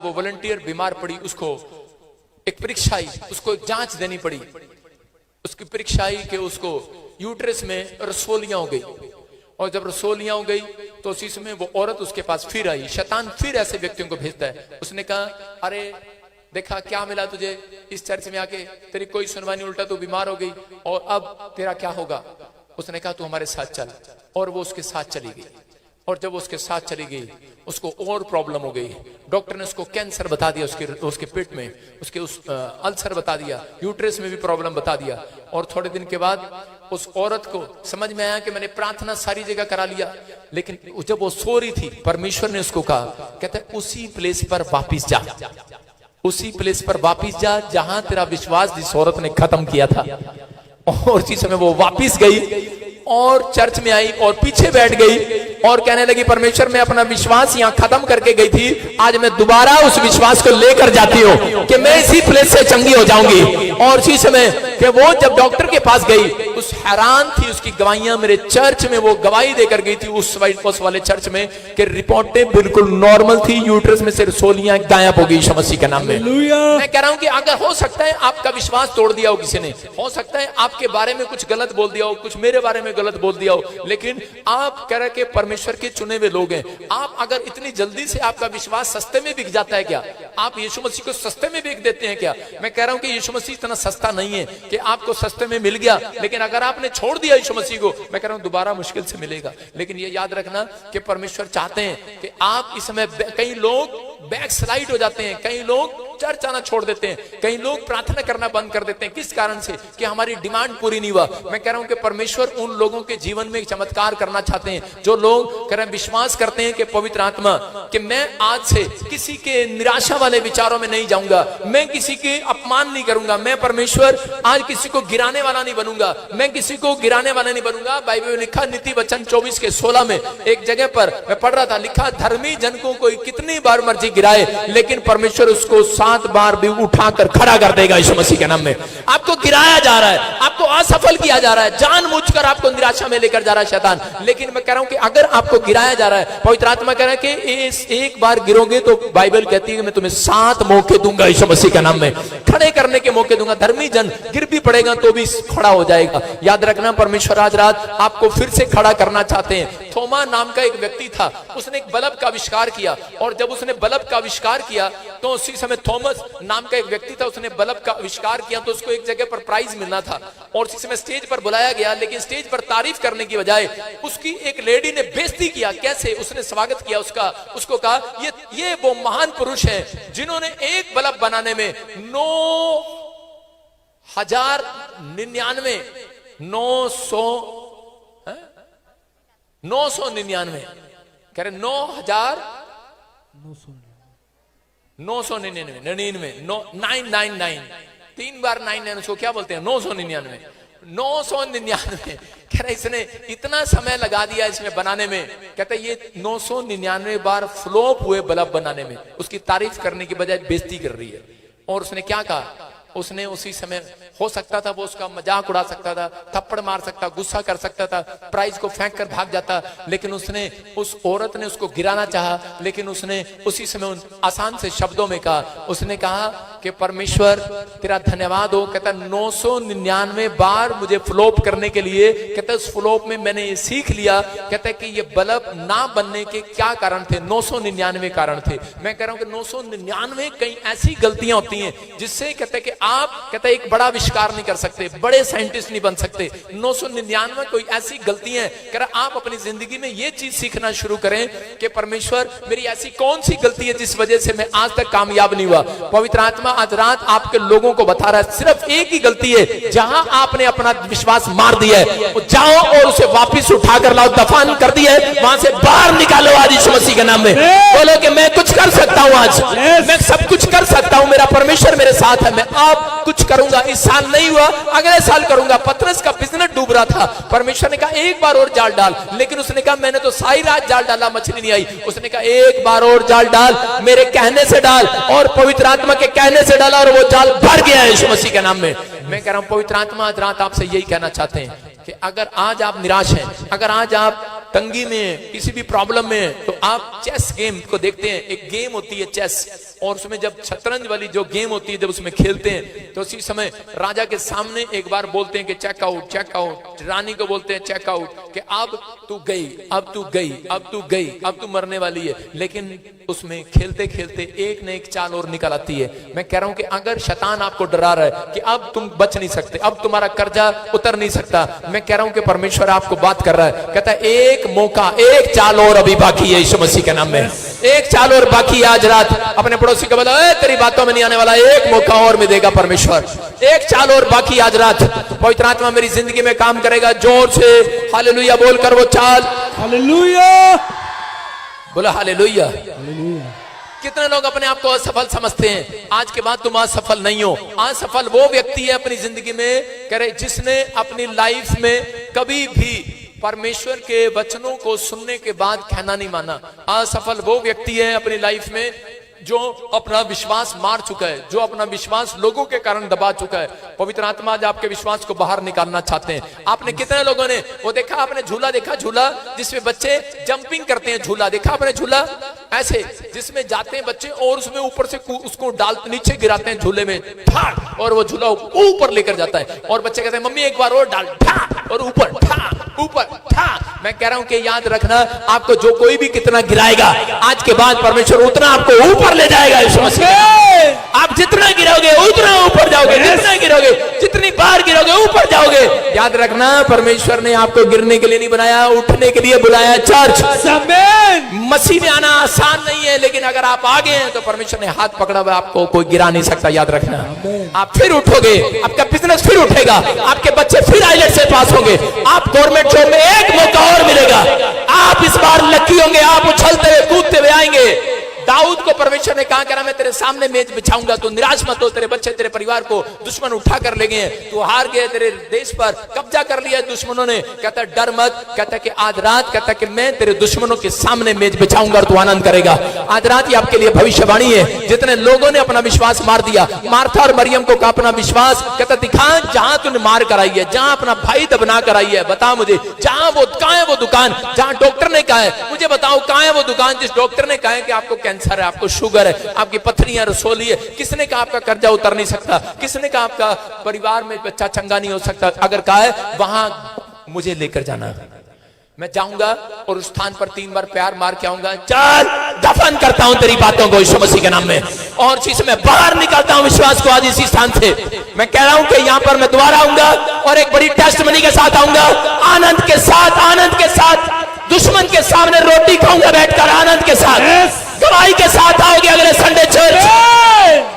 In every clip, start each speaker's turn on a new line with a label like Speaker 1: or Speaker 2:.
Speaker 1: वो वॉलंटियर बीमार पड़ी, उसको एक परीक्षा आई, उसको एक जांच देनी पड़ी। उसकी परीक्षा आई कि उसको यूट्रस में रसोलियां हो गई, और जब रसोलियां हो गई तो उसी समय वो औरत उसके पास फिर आई। शैतान फिर ऐसे व्यक्तियों को भेजता है। उसने कहा, अरे देखा क्या मिला तुझे इस चर्च में आके, तेरी कोई सुनवाई नहीं, उल्टा तू बीमार हो गई और अब तेरा क्या होगा। उसने कहा तू हमारे साथ चल, और वो उसके साथ चली गई। और जब उसके साथ चली गई उसको और प्रॉब्लम हो गई। डॉक्टर ने उसको कैंसर बता दिया, उसके पेट में उसके अल्सर बता दिया, यूट्रस में भी प्रॉब्लम बता दिया। और थोड़े दिन के बाद उस औरत को समझ में आया कि मैंने प्रार्थना सारी जगह करा लिया, लेकिन जब वो सो रही थी परमेश्वर ने उसको कहा, कहता है उसी प्लेस पर वापिस जा, उसी प्लेस पर वापिस जा जहां तेरा विश्वास जिस औरत ने खत्म किया था। और उसी समय वो वापिस गई और चर्च में आई और पीछे बैठ गई और कहने लगी, परमेश्वर मैं अपना विश्वास यहाँ खत्म करके गई थी, आज मैं दोबारा उस विश्वास को लेकर जाती हूँ कि मैं इसी प्लेस से चंगी हो जाऊंगी। और उसी समय कि वो जब डॉक्टर के पास गई, उस हैरान थी, उसकी गवाहियां मेरे चर्च में वो गवाही देकर गई थी उस वाले चर्च में कि रिपोर्टें बिल्कुल नॉर्मल थी, यूट्रस में से रसोलियां गायब हो गई यीशु मसीह के नाम में। मैं कह रहा हूं कि अगर हो सकता है आपका विश्वास तोड़ दिया हो किसी ने, हो सकता है आपके बारे में कुछ गलत बोल दिया हो, कुछ मेरे बारे में गलत बोल दिया हो, लेकिन आप कह रहे कि परमेश्वर के चुने हुए लोग हैं। आप अगर इतनी जल्दी से आपका विश्वास सस्ते में बिक जाता है क्या? आप यीशु मसीह को सस्ते में बेच देते हैं क्या? मैं कह रहा हूं कि यीशु मसीह इतना सस्ता नहीं है कि आपको सस्ते में मिल गया, लेकिन अगर आपने छोड़ दिया यीशु मसीह को, मैं कह रहा हूं दोबारा मुश्किल से मिलेगा। लेकिन ये याद रखना कि परमेश्वर चाहते हैं कि आप इस समय, कई लोग बैक स्लाइड हो जाते हैं, कई लोग चर्च आना छोड़ देते हैं, कई लोग प्रार्थना करना बंद कर देते हैं। किस कारण से? कि हमारी डिमांड पूरी नहीं हुआ। मैं कह रहा हूं कि परमेश्वर उन लोगों के जीवन में एक चमत्कार करना चाहते हैं जो लोग कह रहे हैं, विश्वास करते हैं कि पवित्र आत्मा, कि मैं आज से किसी के निराशा वाले विचारों में नहीं जाऊंगा, मैं किसी के अपमान नहीं करूंगा, मैं परमेश्वर आज किसी को गिराने वाला नहीं बनूंगा, मैं किसी को गिराने वाला नहीं बनूंगा। बाइबल में लिखा, नीति वचन 24:16 में एक जगह पर मैं पढ़ रहा था, लिखा, धर्मी जन को कोई कितनी बार मर्जी गिराए लेकिन परमेश्वर उसको 7 बार भी उठाकर खड़ा कर देगा यीशु मसीह के नाम में। आपको गिराया जा रहा है, आपको असफल किया जा रहा है, जानबूझकर आपको निराशा में लेकर जा रहा है शैतान, लेकिन मैं कह रहा हूं कि अगर आपको गिराया जा रहा है, पवित्र आत्मा कह रहा है कि एक बार गिरोगे तो बाइबल कहती है कि मैं तुम्हें 7 मौके दूंगा यीशु मसीह के नाम में, खड़े करने के मौके दूंगा। धर्मी जन गिर भी पड़ेगा तो भी खड़ा हो जाएगा। याद रखना, परमेश्वर आज रात आपको फिर से खड़ा करना चाहते हैं। थोमा नाम का एक व्यक्ति था, उसने एक बल्ब का आविष्कार किया, और जब उसने बल्ब का आविष्कार किया तो उसी समय थॉमस नाम का एक व्यक्ति था, उसने बल्ब का आविष्कार किया तो उसको एक जगह पर प्राइज मिलना था, और उसी समय स्टेज पर बुलाया गया, लेकिन स्टेज पर तारीफ करने की बजाय उसकी एक लेडी ने बेइज्जती किया। कैसे? उसने स्वागत किया उसका, उसको कहा ये वो महान पुरुष हैं जिन्होंने एक बल्ब बनाने में 9,099 कह रहे 9,999 3 बार 99, उसको क्या बोलते हैं? 999 कह रहे इसने इतना समय लगा दिया इसमें बनाने में, कहते ये 999 बार फ्लॉप हुए बल्ब बनाने में, उसकी तारीफ करने की बजाय बेइज्जती कर रही है। और उसने क्या कहा? उसने उसी समय, हो सकता था वो उसका मजाक उड़ा सकता था, थप्पड़ मार सकता, गुस्सा कर सकता था, प्राइज को फेंक कर भाग जाता, लेकिन उसने, उस औरत ने उसको गिराना चाहा, लेकिन उसने उसी समय उन आसान से शब्दों में कहा, उसने कहा कि परमेश्वर तेरा धन्यवाद हो। कहता 999 बार मुझे फ्लॉप करने के लिए, कहता उस फ्लॉप में मैंने ये सीख लिया, कहता कि ये बल्ब ना बनने के क्या कारण थे? 999 कारण थे। मैं कह रहा हूं कि 999 कई ऐसी गलतियां होती हैं जिससे कहते कि आप, कहते एक बड़ा आविष्कार नहीं कर सकते, बड़े साइंटिस्ट नहीं बन सकते। 999 कोई ऐसी गलतियां हैं, कह रहा आप अपनी जिंदगी में ये चीज सीखना शुरू करें कि परमेश्वर मेरी ऐसी कौन सी गलती है जिस वजह से मैं आज तक कामयाब नहीं हुआ। पवित्र आत्मा आज रात आपके लोगों को बता रहा है, सिर्फ एक ही गलती है जहां आपने अपना विश्वास मार दिया है, जाओ और उसे वापिस उठाकर लाओ, दफन कर दिया है, वहां से बाहर निकालो आज यीशु मसीह के नाम में। बोलो कि मैं कुछ कर सकता हूं, आज मैं सब कुछ कर सकता हूं, मेरा परमेश्वर मेरे साथ है, मैं अब कुछ करूंगा। इस साल नहीं हुआ, अगले साल करूंगा। पतरस का बिजनेस डूब रहा था, परमेश्वर ने कहा एक बार और जाल डाल, लेकिन उसने कहा मैंने तो सारी रात जाल डाला, मछली नहीं आई। उसने कहा एक बार और जाल डाल, मेरे कहने से डाल, और पवित्र आत्मा के कहने से डाला और वो जाल भर गया यीशु मसीह के नाम में। मैं कह रहा हूं पवित्र आत्मा आज रात आपसे यही कहना चाहते हैं कि अगर आज आप निराश हैं, अगर आज आप तंगी में, किसी भी प्रॉब्लम में, तो आप चेस गेम को देखते हैं। एक गेम होती है चेस, और उसमें जब शतरंज वाली जो गेम होती है जब उसमें खेलते हैं तो उसी समय राजा के सामने एक बार बोलते हैं कि चेकआउट चेकआउट, रानी को बोलते हैं चेकआउट कि अब तू गई, अब तू गई, अब तू गई, अब तू मरने वाली है। लेकिन उसमें खेलते खेलते एक न एक चाल और निकल आती है। मैं कह रहा हूं कि अगर शैतान आपको डरा रहा है कि अब तुम बच नहीं सकते, अब तुम्हारा कर्जा उतर नहीं सकता, मैं कह रहा हूं कि परमेश्वर आपको बात कर रहा है, कहता है एक मौका, एक चाल और अभी बाकी है यीशु मसीह के नाम में, एक चाल और बाकी आज रात। अपने पड़ोसी को बोलो तेरी बातों में नहीं आने वाला, एक मौका और में देगा परमेश्वर, एक चाल और बाकी आज रात। पवित्र आत्मा मेरी जिंदगी में काम करेगा। जोर से हालेलुया बोलकर वो चाल,
Speaker 2: हालेलुया,
Speaker 1: बोला हालेलुया। कितने लोग अपने आप को असफल समझते हैं? आज के बाद तुम असफल नहीं हो। असफल वो व्यक्ति है अपनी जिंदगी में कह रहे जिसने अपनी लाइफ में कभी भी परमेश्वर के वचनों को सुनने के बाद कहना नहीं माना। असफल वो व्यक्ति है अपनी लाइफ में जो अपना विश्वास मार चुका है, जो अपना विश्वास लोगों के कारण दबा चुका है। पवित्र आत्मा आज आपके विश्वास को बाहर निकालना चाहते हैं। आपने कितने लोगों ने वो देखा, आपने झूला देखा, झूला जिसमें बच्चे जंपिंग करते हैं, झूला देखा आपने? झूला ऐसे जिसमें जाते हैं बच्चे और उसमें ऊपर से उसको डाल नीचे गिराते हैं झूले में, ठाक, और वो झूला ऊपर लेकर जाता है और बच्चे कहते हैं मम्मी एक बार और डाल, ठाक, और ऊपर ठाक, ऊपर ठाक। मैं कह रहा हूं कि याद रखना, आपको जो कोई भी कितना गिराएगा आज के बाद परमेश्वर उतना आपको ऊपर ले जाएगा यीशु मसीह। आप जितना गिरोगे उतना ऊपर जाओगे, जितना गिरोगे, जितनी बार गिरोगे ऊपर जाओगे। याद रखना, परमेश्वर ने आपको गिरने के लिए नहीं बनाया, उठने के लिए बुलाया। चर्च मसीह में आना आसान नहीं है, लेकिन अगर आप आगे हैं तो परमेश्वर ने हाथ पकड़ा हुआ, आपको कोई गिरा नहीं सकता। याद रखना, आप फिर उठोगे, आपका बिजनेस फिर उठेगा, आपके बच्चे फिर आईलेट से पास होंगे, आप गवर्नमेंट जॉब में एक मौका और मिलेगा, आप इस बार लकी होंगे, आप उछलते हुए कूदते हुए आएंगे। दाऊद को परमेश्वर ने कहा करा मैं तेरे सामने मेज बिछाऊंगा, तो निराश मत हो, तेरे बच्चे तेरे परिवार को दुश्मन उठा कर ले गए, तू हार गए, तेरे देश पर कब्जा कर लिया दुश्मनों ने। कहता डर मत, कहता कि आज रात, कहता कि मैं तेरे दुश्मनों के सामने मेज बिछाऊंगा और तू आनंद करेगा। आज रात ये आपके लिए भविष्यवाणी है। जितने लोगों ने अपना विश्वास मार दिया, मार्था और मरियम को कहा अपना विश्वास, कहता दिखा जहां तूने मार कराई है, जहां अपना भाई दबना कराई है, बता मुझे जहां वो, कहां है वो दुकान जहां डॉक्टर ने कहा है, मुझे बताओ कहां है वो दुकान जिस डॉक्टर ने कहा है कि आपको कैंसर है, आपको शुगर है, आपकी पथरियां रसोली है। किसने कहा आपका कर्जा उतर नहीं सकता? किसने कहा आपका परिवार में बच्चा चंगा नहीं हो सकता? अगर कहा है वहां मुझे लेकर जाना, मैं जाऊंगा और उस स्थान पर 3 बार प्यार मार के आऊंगा। चल दफन करता हूं तेरी बातों को यीशु मसीह के नाम में, और चीज में बाहर निकालता हूं विश्वास को आज इसी स्थान से। मैं कह रहा हूं कि यहां पर मैं दोबारा आऊंगा और एक बड़ी टेस्टमनी के साथ आऊंगा, आनंद के साथ, आनंद के साथ दुश्मन के सामने रोटी खाऊंगा बैठकर, आनंद के साथ, गवाही के साथ आओगे अगले संडे चर्च।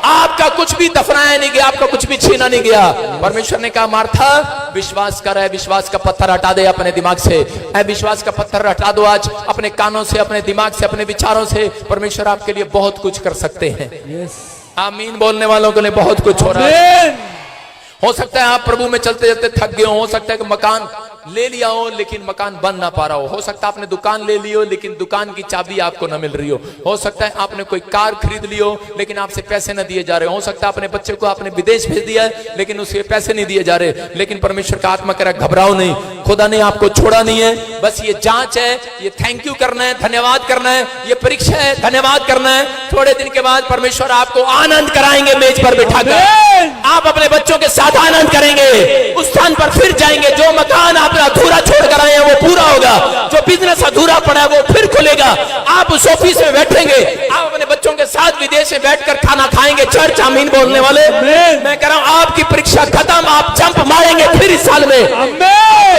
Speaker 1: आपका कुछ भी दफनाया नहीं गया, आपका कुछ भी छीना नहीं गया। परमेश्वर ने कहा मार्था विश्वास कर, विश्वास का पत्थर हटा दे अपने दिमाग से, विश्वास का पत्थर हटा दो आज अपने कानों से, अपने दिमाग से, अपने विचारों से। परमेश्वर आपके लिए बहुत कुछ कर सकते हैं। आमीन बोलने वालों के लिए बहुत कुछ हो रहा है। हो सकता है आप प्रभु में चलते चलते थक गए हो सकता है कि मकान ले लिया हो लेकिन मकान बन ना पा रहा हो सकता है आपने दुकान ले ली हो लेकिन दुकान की चाबी आपको ना मिल रही हो सकता है आपने कोई कार खरीद ली हो लेकिन आपसे पैसे ना दिए जा रहे हो सकता है अपने बच्चे को आपने विदेश भेज दिया है लेकिन उसके पैसे नहीं दिए जा रहे। लेकिन परमेश्वर का आत्मा कह रहा है घबराओ नहीं, खुदा ने आपको छोड़ा नहीं है। बस ये जांच है, ये थैंक यू करना है, धन्यवाद करना है, ये परीक्षा है, धन्यवाद करना है। थोड़े दिन के बाद परमेश्वर आपको आनंद कराएंगे मेज पर बिठाकर, आप अपने बच्चों के साथ आनंद करेंगे, उस स्थान पर फिर जाएंगे। जो मकान आप अधूरा छोड़ कर आए हैं वो पूरा होगा, जो बिजनेस अधूरा पड़ा है वो फिर खुलेगा। आप उस ऑफिस में बैठेंगे, आप अपने बच्चों के साथ विदेश में बैठकर खाना खाएंगे। चर्च आमीन बोलने वाले, मैं कह रहा हूं आपकी परीक्षा खत्म, आप जंप मारेंगे फिर इस साल में।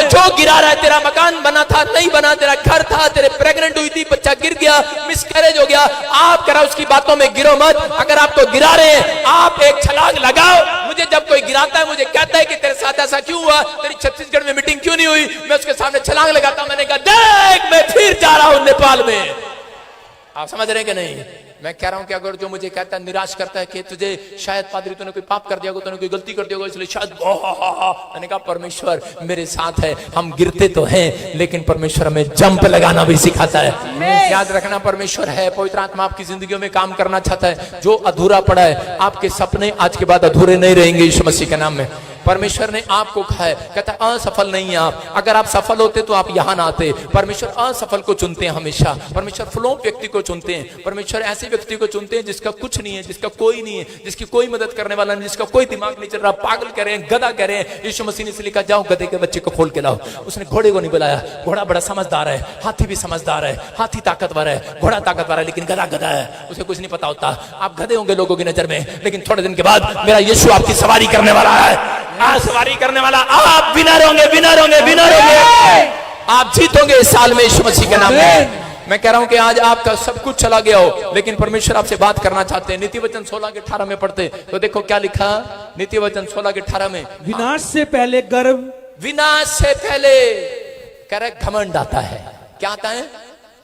Speaker 1: जो गिरा रहा है, तेरा मकान बना था नहीं बना, तेरा घर था, तेरे प्रेग्नेंट हुई थी, बच्चा गिर गया, मिसकैरेज हो गया, आप कह रहा उसकी बातों में गिरो मत। अगर आपको गिरा रहे हैं आप एक छलांग लगाओ। मुझे जब कोई गिराता है मुझे कहता है कि तेरे साथ ऐसा क्यों हुआ, तेरी छत्तीसगढ़ में मीटिंग क्यों नहीं हुई, मैं उसके सामने छलांग लगाता हूं। मैंने कहा देख मैं फिर जा रहा हूं नेपाल में। आप समझ रहे हैं कि नहीं? मैं कह रहा हूं कि अगर जो मुझे कहता है, निराश करता है कि तुझे शायद पादरी तूने कोई पाप कर दिया होगा, तूने कोई गलती कर दिया होगा इसलिए शायद, मैंने कहा परमेश्वर मेरे साथ है। हम गिरते तो हैं लेकिन परमेश्वर हमें जंप लगाना भी सिखाता है। याद रखना परमेश्वर है, पवित्र आत्मा आपकी जिंदगियों में काम करना चाहता है। जो अधूरा पड़ा है, आपके सपने आज के बाद अधूरे नहीं रहेंगे यीशु मसीह के नाम में। परमेश्वर ने आपको कहा है, कहता है असफल नहीं है आप, अगर आप सफल होते तो आप यहां ना आते। परमेश्वर असफल को चुनते हैं हमेशा, परमेश्वर फ्लॉप व्यक्ति को चुनते हैं, परमेश्वर ऐसे व्यक्ति को चुनते हैं जिसका कुछ नहीं है, जिसका कोई नहीं है, जिसकी कोई मदद करने वाला नहीं, जिसका कोई दिमाग नहीं चल रहा, पागल कह रहे हैं, गधा कह रहे हैं। यीशु मसीह ने इसलिए कहा जाओ गधे के बच्चे को खोल के लाओ। उसने घोड़े को नहीं बुलाया, घोड़ा बड़ा समझदार है, हाथी भी समझदार है, हाथी ताकतवर है, घोड़ा ताकतवर है, लेकिन गधा गधा है, उसे कुछ नहीं पता होता। आप गधे होंगे लोगों की नजर में, लेकिन थोड़े दिन के बाद मेरा यीशु आपकी सवारी करने वाला है, सवारी करने वाला, आप विनर होंगे, विनर होंगे, विनर होंगे, आप जीतोगे इस साल में यीशु मसीह के नाम में। मैं कह रहा हूं कि आज आपका सब कुछ चला गया हो, लेकिन परमेश्वर आपसे बात करना चाहते हैं। नीति वचन 16 के 18 में पढ़ते तो देखो क्या लिखा, नीति वचन 16 के 18 में,
Speaker 2: विनाश से पहले गर्व,
Speaker 1: विनाश से पहले कह रहे घमंड आता है। क्या आता है?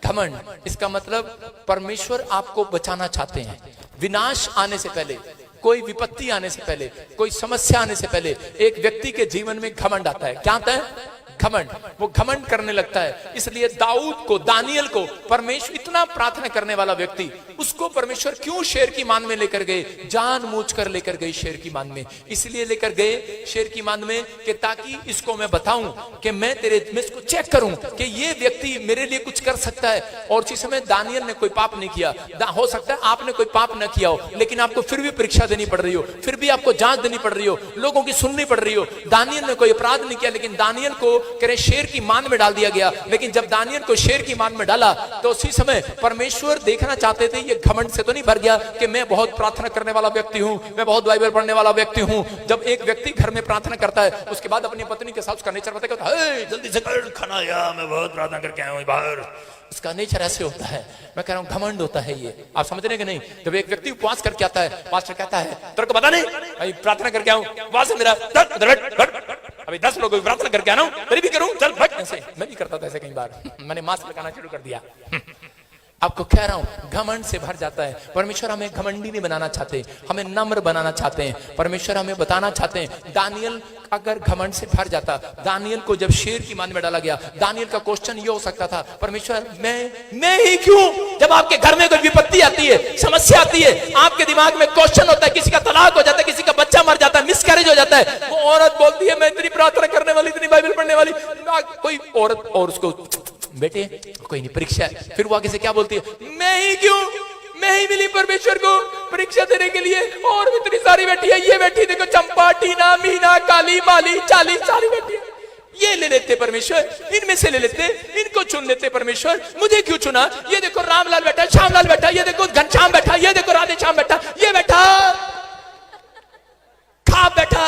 Speaker 1: घमंड। इसका मतलब परमेश्वर आपको बचाना चाहते हैं। विनाश आने से पहले, कोई विपत्ति आने से पहले, कोई समस्या आने से पहले एक व्यक्ति के जीवन में घमंड आता है। क्या आता है? घमंड। वो घमंड करने लगता है। इसलिए दाऊद को, दानियल को परमेश्वर, इतना प्रार्थना करने वाला व्यक्ति, उसको परमेश्वर क्यों शेर की मान में लेकर गए? जानबूझकर लेकर गए शेर की मान में। इसलिए लेकर गए शेर की मान में कि ताकि इसको मैं बताऊं कि मैं इसको चेक करूं कि ये व्यक्ति मेरे लिए कुछ कर सकता है। और उसी समय दानियल ने कोई पाप नहीं किया। हो सकता है आपने कोई पाप न किया हो, लेकिन आपको फिर भी परीक्षा देनी पड़ रही हो, फिर भी आपको जांच देनी पड़ रही हो, लोगों की सुननी पड़ रही हो। दानियल ने कोई अपराध नहीं किया, लेकिन दानियल को करे शेर की मान में डाल दिया गया। लेकिन जब दानियल को शेर की मान में डाला तो उसी समय परमेश्वर देखना चाहते थे ये घमंड से तो नहीं भर गया कि मैं बहुत प्रार्थना करने वाला व्यक्ति हूं, मैं बहुत बाइबल पढ़ने वाला व्यक्ति हूं। जब एक व्यक्ति घर में प्रार्थना करता है, उसके बाद अपनी पत्नी के साथ उसका नेचर बताता है, जल्दी से कर खाना आया, मैं बहुत प्रार्थना करके आया हूं बाहर। उसका नेचर ऐसे होता है। मैं कह रहा हूं घमंड होता है ये। आप समझ रहे हैं कि नहीं? जब एक व्यक्ति उपवास करके आता है, पास्टर कहता है तेरे को पता नहीं भाई प्रार्थना करके आऊं, उपवास है मेरा, अभी 10 लोगों की प्रार्थना करके आना हूं, तेरी भी करूं, चल भाग। ऐसे मैं भी करता था, ऐसे कई बार मैंने मास्क लगाना शुरू कर दिया। आपको कह रहा हूं घमंड से भर जाता है। परमेश्वर हमें घमंडी नहीं बनाना चाहते, हमें नम्र बनाना चाहते हैं। परमेश्वर हमें बताना चाहते हैं। दानियल अगर घमंड से भर जाता, दानियल को जब शेर की मान में डाला गया, दानियल का क्वेश्चन ये हो सकता था, परमेश्वर मैं ही क्यों? जब आपके घर में कोई विपत्ति आती है, समस्या आती है, आपके दिमाग में क्वेश्चन होता है, किसी का तलाक हो जाता है, किसी का बच्चा मर जाता है, मिसकैरेज हो जाता है, वो औरत बोलती है मैं इतनी प्रार्थना करने वाली, इतनी बाइबल पढ़ने वाली, कोई औरत और उसको बेटे कोई नहीं परीक्षा है, फिर वो आगे से क्या बोलती है, मैं ही क्यों? मैं ही मिली परमेश्वर को परीक्षा देने के लिए, और इतनी सारी बैठी है, ये बैठी देखो चंपा, टीना, मीना, काली, माली, चाली सारी बैठी है, ये ले लेते परमेश्वर, इनमें से ले लेते, इनको चुन लेते परमेश्वर, मुझे क्यों चुना? ये देखो रामलाल बैठा, श्यामलाल बैठा, ये देखो घनश्याम बैठा, ये देखो राधे श्याम बैठा, ये बैठा खाप बैठा,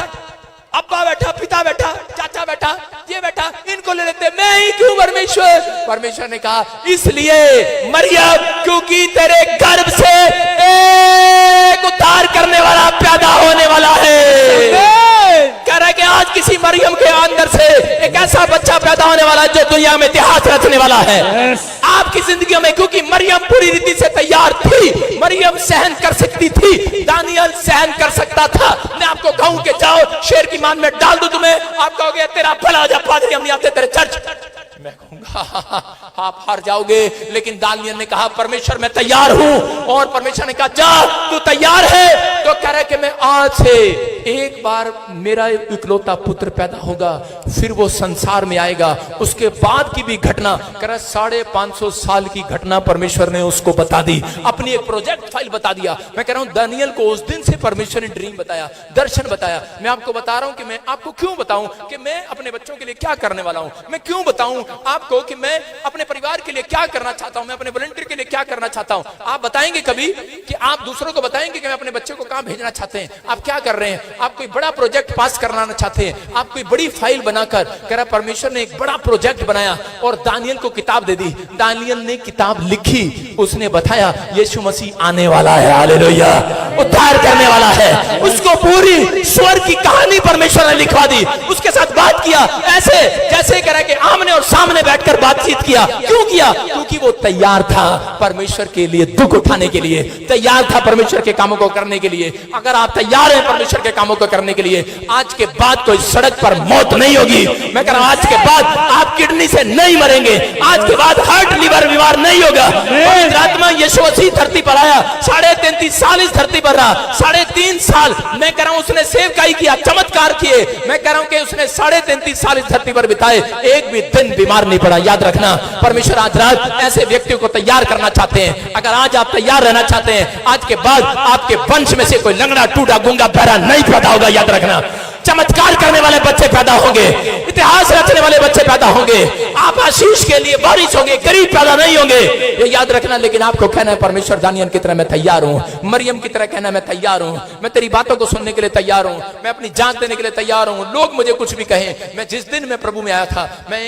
Speaker 1: अब्बा बैठा, पिता बैठा, चाचा बैठा, ये बैठा, इनको ले लेते, मैं ही क्यों परमेश्वर? परमेश्वर ने कहा इसलिए मरियम, क्योंकि तेरे गर्भ से एक उद्धार करने वाला पैदा होने वाला है। कह रहा है कि आज किसी मरियम के अंदर से एक ऐसा बच्चा पैदा होने वाला है जो दुनिया में इतिहास रचने वाला है। आपकी जिंदगी में, क्योंकि मरियम पूरी रीति से तैयार थी, मरियम सहन कर सकती थी, दानियल सहन कर सकता था। मैं आपको कहूं कि जाओ शेर की मान में डाल दो तुम्हें, आप कहोगे तेरा भला हो जा पादरी, हम नहीं आते तेरे चर्च। मैं कहूंगा आप हार जाओगे, लेकिन दानियल ने कहा परमेश्वर मैं तैयार हूं, और परमेश्वर ने कहा जा तू तैयार है तो कह रहा है कि मैं आज से एक बार मेरा इकलौता पुत्र पैदा होगा, फिर वो संसार में आएगा। उसके बाद की भी घटना कह रहा 550 साल की घटना परमेश्वर ने उसको बता दी, अपनी एक प्रोजेक्ट फाइल बता दिया। मैं कह रहा हूं दानियल को उस दिन से परमेश्वर ने ड्रीम बताया, दर्शन बताया। मैं आपको बता रहा हूं कि मैं आपको क्यों बताऊं कि मैं अपने बच्चों के लिए क्या करने वाला हूं, मैं क्यों बताऊं आपको कि मैं अपने परिवार के लिए क्या करना चाहता हूं, मैं अपने वॉलंटियर के लिए क्या करना चाहता हूं। आप बताएंगे कभी कि आप दूसरों को बताएंगे कि मैं अपने बच्चे को कहां भेजना चाहते हैं, आप क्या कर रहे हैं? आप कोई बड़ा प्रोजेक्ट पास कराना चाहते हैं, आप कोई बड़ी फाइल बनाकर, कह रहा परमेश्वर ने एक बड़ा प्रोजेक्ट बनाया और दानियल को किताब दे दी। दानियल ने किताब लिखी, उसने बताया यीशु मसीह आने वाला है, हालेलुया, उद्धार करने वाला है। उसको पूरी स्वर्ग की कहानी परमेश्वर ने लिखवा दी, उसके साथ बात किया ऐसे जैसे कह रहा है कि आमने और सामने बैठकर बातचीत किया। क्यों किया? क्योंकि वो तैयार था परमेश्वर के लिए दुख उठाने के लिए, तैयार था परमेश्वर के कामों को करने के लिए। अगर आप तैयार हैं परमेश्वर के कामों को करने के लिए, आज के बाद कोई सड़क पर मौत नहीं होगी। मैं कह रहा हूं आज के बाद आप किडनी से नहीं मरेंगे, आज के बाद हार्ट लीवर बीमार नहीं होगा। आत्मा यीशु मसीह धरती पर आया, 33.5 साल इस धरती पर रहा, 3.5 साल मैं कह रहा हूं उसने सेवकाई किया, चमत्कार किए। मैं कह रहा हूं कि उसने 33.5 साल इस धरती पर बिताए, एक भी दिन बीमार नहीं पड़ा। याद रखना, परमेश्वर आज रात ऐसे व्यक्तियों को तैयार करना चाहते हैं। अगर आज आप तैयार रहना चाहते हैं, आज के बाद आपके वंश में से कोई लंगड़ा, टूटा, गूंगा, बहरा नहीं पैदा होगा। याद रखना, चमत्कार करने वाले बच्चे पैदा होंगे, इतिहास रचने वाले बच्चे पैदा होंगे, आप आशीष के लिए बारिश होंगे, गरीब पैदा नहीं होंगे, ये याद रखना। लेकिन आपको कहना है परमेश्वर दानियल की तरह मैं तैयार हूं, मरियम की तरह कहना मैं तैयार हूं, मैं तेरी बातों को सुनने के लिए तैयार हूं, मैं अपनी जान देने के लिए तैयार हूं। लोग मुझे कुछ भी कहें, मैं जिस दिन मैं प्रभु में आया था, मैं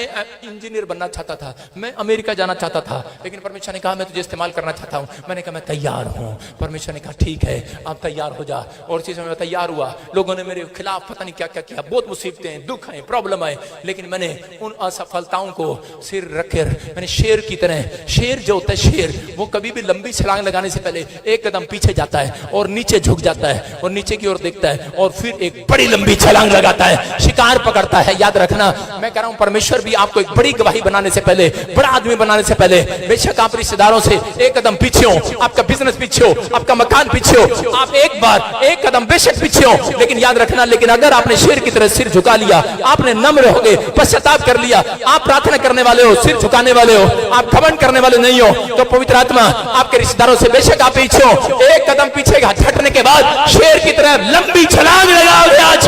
Speaker 1: इंजीनियर बनना चाहता था, मैं अमेरिका जाना चाहता था, लेकिन परमेश्वर ने कहा मैं तुझे इस्तेमाल करना चाहता हूं। मैंने कहा मैं तैयार हूं। परमेश्वर ने कहा ठीक है, आप तैयार हो जा। और चीजों में तैयार हुआ। लोगों ने मेरे खिलाफ पता नहीं क्या क्या किया, बहुत मुसीबतें, दुख हैं, प्रॉब्लम है, लेकिन मैंने उन असफलताओं को सिर रखकर मैंने शेर की तरह, शेर जो होता है शेर, वो कभी भी लंबी छलांग लगाने से पहले एक कदम पीछे जाता है और नीचे झुक जाता है और नीचे की ओर देखता है और फिर एक बड़ी लंबी छलांग लगाता है, शिकार पकड़ता है। याद रखना, मैं कह रहा हूं परमेश्वर भी आपको एक बड़ी गवाही बनाने से पहले, बड़ा आदमी बनाने से पहले, बेशक आप रिश्तेदारों से एक कदम पीछे हो, आपका बिजनेस पीछे हो, आपका मकान पीछे हो, आप एक बार एक कदम बेशक पीछे हो, लेकिन याद रखना, लेकिन अगर आपने शेर की तरह सिर झुका लिया, आपने नम्र हो गए, पश्चाताप कर लिया, आप प्रार्थना करने वाले हो, सिर झुकाने वाले हो, आप घमंड करने वाले नहीं हो, तो पवित्र आत्मा आपके रिश्तेदारों से बेशक आप पीछे हो, एक कदम पीछे हटने के बाद शेर की तरह लंबी छलांग लगाओगे। आज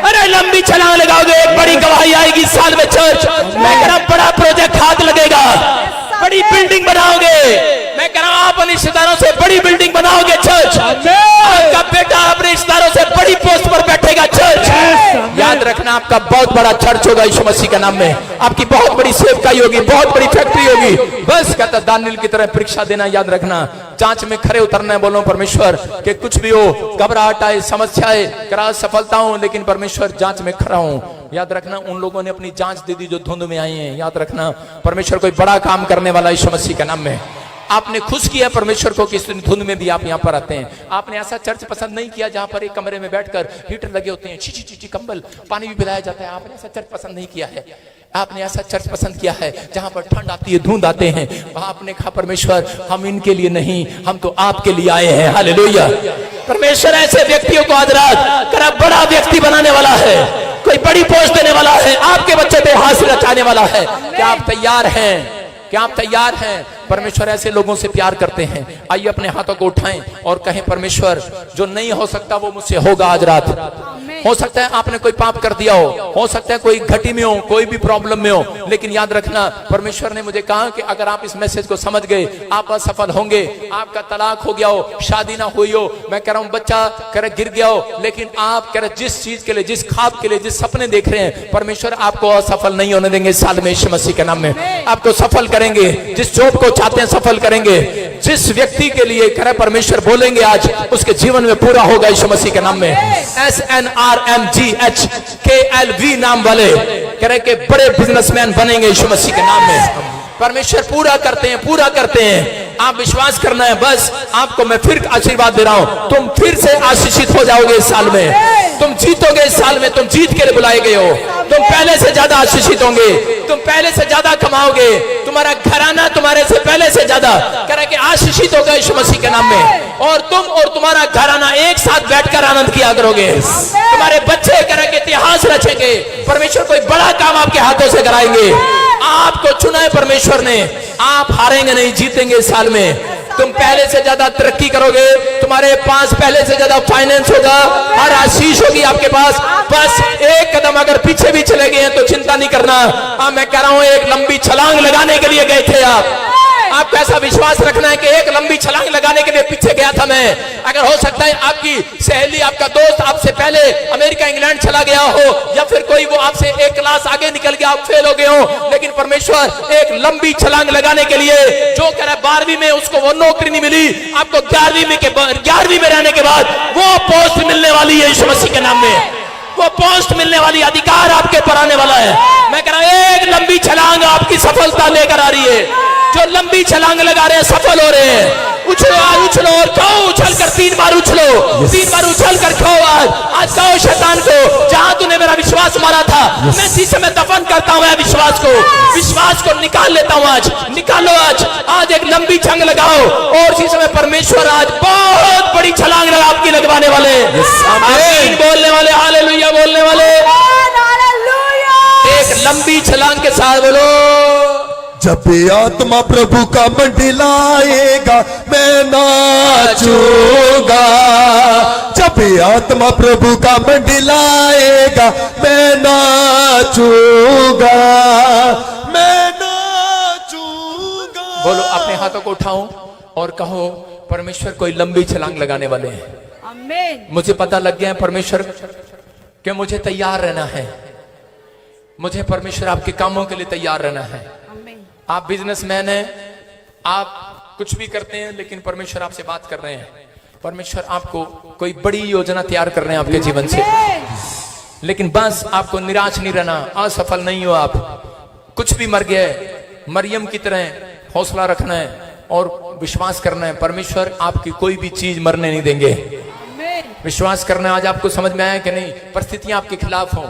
Speaker 1: अरे लंबी छलांग लगाओगे, एक बड़ी गवाही आएगी साल में। चर्च मैं कह रहा हूं बड़ा प्रोजेक्ट हाथ लगेगा, बड़ी बिल्डिंग बनाओगे। मैं कह रहा हूं आप रिश्तेदारों से बड़ी बिल्डिंग बनाओगे। चर्च आपका बेटा अपने रिश्तेदारों से बड़ी पोस्ट पर बैठेगा। चर्च याद रखना, आपका बहुत बड़ा चर्च होगा यीशु मसीह के नाम में, आपकी बहुत बड़ी सेवकाई होगी, बहुत बड़ी फैक्ट्री होगी। बस कहता दानियल की तरह परीक्षा देना। याद रखना, जांच में खरे उतरना है। बोलो परमेश्वर कि कुछ भी हो, घबराहट आए, समस्या आए, करास सफलता हो, लेकिन परमेश्वर जांच में खड़ा हूं। याद रखना, उन लोगों ने अपनी जांच दे दी जो धुंध में आए हैं। याद रखना, परमेश्वर कोई बड़ा काम करने वाला यीशु मसीह के नाम में। आपने खुश किया परमेश्वर को कि इस धुंध में भी आप यहाँ पर आते हैं। आपने ऐसा चर्च पसंद नहीं किया जहां पर एक कमरे में बैठकर हीटर लगे होते हैं, ची ची कंबल, पानी भी पिलाया जाता है। आपने ऐसा चर्च पसंद नहीं किया है। आपने ऐसा चर्च पसंद किया है जहां पर ठंड आती है, धुंध आते हैं। वहां आपने कहा परमेश्वर हम इनके लिए नहीं, हम तो आपके लिए आए हैं। हालेलुया। परमेश्वर ऐसे व्यक्तियों को आज रात करा बड़ा व्यक्ति बनाने वाला है, कोई बड़ी पोस्ट देने वाला है, आपके बच्चे पे हासिल रचाने वाला है। क्या आप तैयार हैं? क्या आप तैयार हैं? परमेश्वर ऐसे लोगों से प्यार करते हैं। आइए अपने हाथों को उठाएं और कहें परमेश्वर जो नहीं हो सकता वो मुझसे होगा आज रात। हो सकता है आपने कोई पाप कर दिया हो सकता है कोई घटी में हो, कोई भी प्रॉब्लम में हो, लेकिन याद रखना परमेश्वर ने मुझे कहा कि अगर आप इस मैसेज को समझ गए, आप असफल होंगे। आपका तलाक हो गया हो, शादी ना हुई हो, मैं कह रहा हूं बच्चा कर गिर गया हो, लेकिन आप कह रहे जिस चीज के लिए, जिस ख्वाब के लिए, जिस सपने देख रहे हैं, परमेश्वर आपको असफल नहीं होने देंगे। साल में यीशु मसीह के नाम में आपको सफल करेंगे। जिस जॉब को चाहते हैं सफल करेंगे। जिस व्यक्ति के लिए करे परमेश्वर बोलेंगे आज उसके जीवन में पूरा होगा यीशु मसीह के नाम में। SNRMGHKLV नाम वाले करे के बड़े बिजनेसमैन बनेंगे यीशु मसीह के नाम में। परमेश्वर पूरा करते हैं, पूरा करते हैं। आप विश्वास करना है। बस आपको मैं फिर आशीर्वाद दे रहा हूं, तुम फिर से आशीषित हो जाओगे इस साल में। तुम जीतोगे इस साल में, तुम जीत के लिए बुलाए गए हो। तुम पहले से ज्यादा आशीषित होंगे, तुम पहले से ज्यादा कमाओगे। तुम्हारा घराना तुम्हारे से पहले से ज्यादा करे कि आशीषित होगा यीशु मसीह के नाम में। और तुम और तुम्हारा घराना एक साथ बैठकर आनंद किया करोगे। तुम्हारे बच्चे करे कि इतिहास रचेंगे। परमेश्वर कोई बड़ा काम आपके हाथों से कराएंगे। आपको चुना है परमेश्वर ने, आप हारेंगे नहीं, जीतेंगे इस साल में। तुम पहले से ज्यादा तरक्की करोगे, तुम्हारे पास पहले से ज्यादा फाइनेंस होगा, हर आशीष होगी आपके पास। बस एक कदम अगर पीछे भी चले गए हैं तो चिंता नहीं करना। मैं कह रहा हूं एक लंबी छलांग लगाने के लिए गए थे आपको ऐसा विश्वास रखना है कि एक लंबी छलांग लगाने के लिए पीछे गया था मैं। अगर हो सकता है आपकी सहेली, आपका दोस्त आपसे पहले अमेरिका इंग्लैंड चला गया हो, या फिर कोई वो आपसे एक क्लास आगे निकल गया, आप फेल हो गए हो, लेकिन परमेश्वर एक लंबी छलांग लगाने के लिए, जो कह रहा है 12वीं में उसको वो नौकरी नहीं मिली, आपको 11वीं में रहने के बाद वो पोस्ट मिलने वाली है यीशु मसीह के नाम में। वो पोस्ट मिलने वाली, अधिकार आपके पर आने वाला है। मैं कह रहा हूं एक लंबी छलांग आपकी सफलता लेकर आ रही है। जो लंबी छलांग लगा रहे हैं सफल हो रहे हैं। उछलो आज, उछलो और खाओ, उछल कर 3 बार उछलो, 3 बार उछल कर खाओ। आज कहो शैतान को, जहां तूने मेरा विश्वास मारा था मैं इसी समय दफन करता हूं विश्वास को निकाल लेता हूं। आज निकालो, आज एक लंबी छलांग लगाओ और इसी समय परमेश्वर आज बहुत बड़ी छलांग लगाने वाले, आमीन बोलने वाले, हालेलुया बोलने वाले, एक लंबी छलांग के साथ बोलो।
Speaker 3: जब आत्मा प्रभु का मंडलाएगा मैं नाचूंगा, जब आत्मा प्रभु का मंडलाएगा मैं नाचूंगा, मैं नाचूंगा।
Speaker 1: बोलो, अपने हाथों को उठाओ और कहो, परमेश्वर कोई लंबी छलांग लगाने वाले हैं।
Speaker 4: आमीन।
Speaker 1: मुझे पता लग गया है परमेश्वर कि मुझे तैयार रहना है, मुझे परमेश्वर आपके कामों के लिए तैयार रहना है।
Speaker 4: आमीन।
Speaker 1: आप बिजनेसमैन हैं, आप कुछ भी करते हैं, लेकिन परमेश्वर आपसे बात कर रहे हैं। परमेश्वर आपको कोई बड़ी योजना तैयार कर रहे हैं आपके जीवन से, लेकिन बस आपको निराश नहीं रहना, असफल नहीं हो आप। कुछ भी मर गया है, मरियम की तरह हौसला रखना है और विश्वास करना है। परमेश्वर आपकी कोई भी चीज मरने नहीं देंगे। विश्वास करना है। आज आपको समझ में आया कि नहीं? परिस्थितियां आपके खिलाफ हो,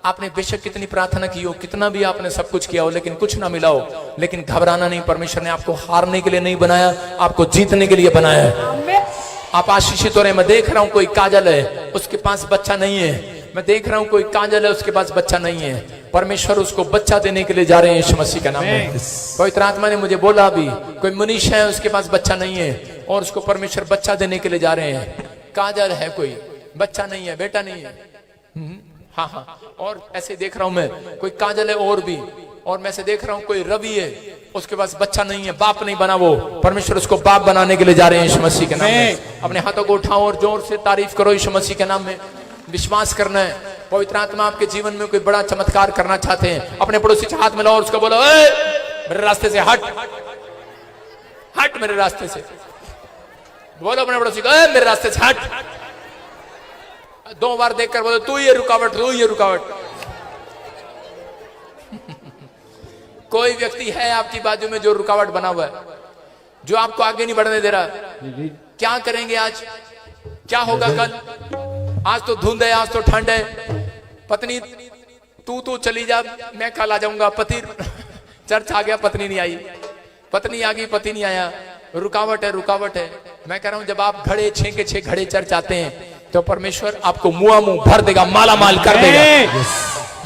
Speaker 1: आपने बेशक कितनी प्रार्थना की हो, कितना भी आपने सब कुछ किया हो, लेकिन कुछ ना मिला हो, लेकिन घबराना नहीं। परमेश्वर ने आपको हारने के लिए नहीं बनाया, आपको जीतने के लिए बनाया है। आप आशीषित हो रहे हैं। मैं देख रहा हूं कोई काजल है, उसके पास बच्चा नहीं है। मैं देख रहा हूं कोई काजल है, उसके पास बच्चा नहीं है। परमेश्वर उसको बच्चा देने के लिए जा रहे हैं यीशु मसीह का नाम में। पवित्र आत्मा ने मुझे बोला अभी, कोई मनीष है, उसके पास बच्चा नहीं है और उसको परमेश्वर बच्चा देने के लिए जा रहे हैं। काजल है, कोई बच्चा नहीं है, बेटा नहीं है। हाँ हाँ, और ऐसे देख रहा हूं मैं, कोई काजल है और भी, और मैं से देख रहा हूं कोई रवि है, उसके पास बच्चा नहीं है, बाप नहीं बना वो। परमेश्वर उसको बाप बनाने के लिए जा रहे हैं यीशु मसीह के नाम में। अपने हाथों को उठाओ और जोर से तारीफ करो यीशु मसीह के नाम में। विश्वास करना है, पवित्र आत्मा आपके जीवन में कोई बड़ा चमत्कार करना चाहते हैं। अपने पड़ोसी से हाथ मिलाओ और उसको बोलो, मेरे रास्ते से हट, हट मेरे रास्ते से। बोलो अपने पड़ोसी को, मेरे रास्ते से हट। 2 बार देखकर बोलो, तू ये रुकावट, तू ये रुकावट। कोई व्यक्ति है आपकी बाजू में जो रुकावट बना हुआ है, जो आपको आगे नहीं बढ़ने दे रहा। क्या करेंगे आज? क्या होगा कल? आज तो धुंध है, आज तो ठंड है। पत्नी तू चली जा, मैं कल आ जाऊंगा। पति चर्च आ गया, पत्नी नहीं आई। पत्नी आ गई, पति नहीं आया। रुकावट है, रुकावट है। मैं कह रहा हूं, जब आप घड़े 6 के 6 घड़े चर्च आते हैं तो परमेश्वर आपको मुआ मुंह भर देगा, माला माल कर देगा।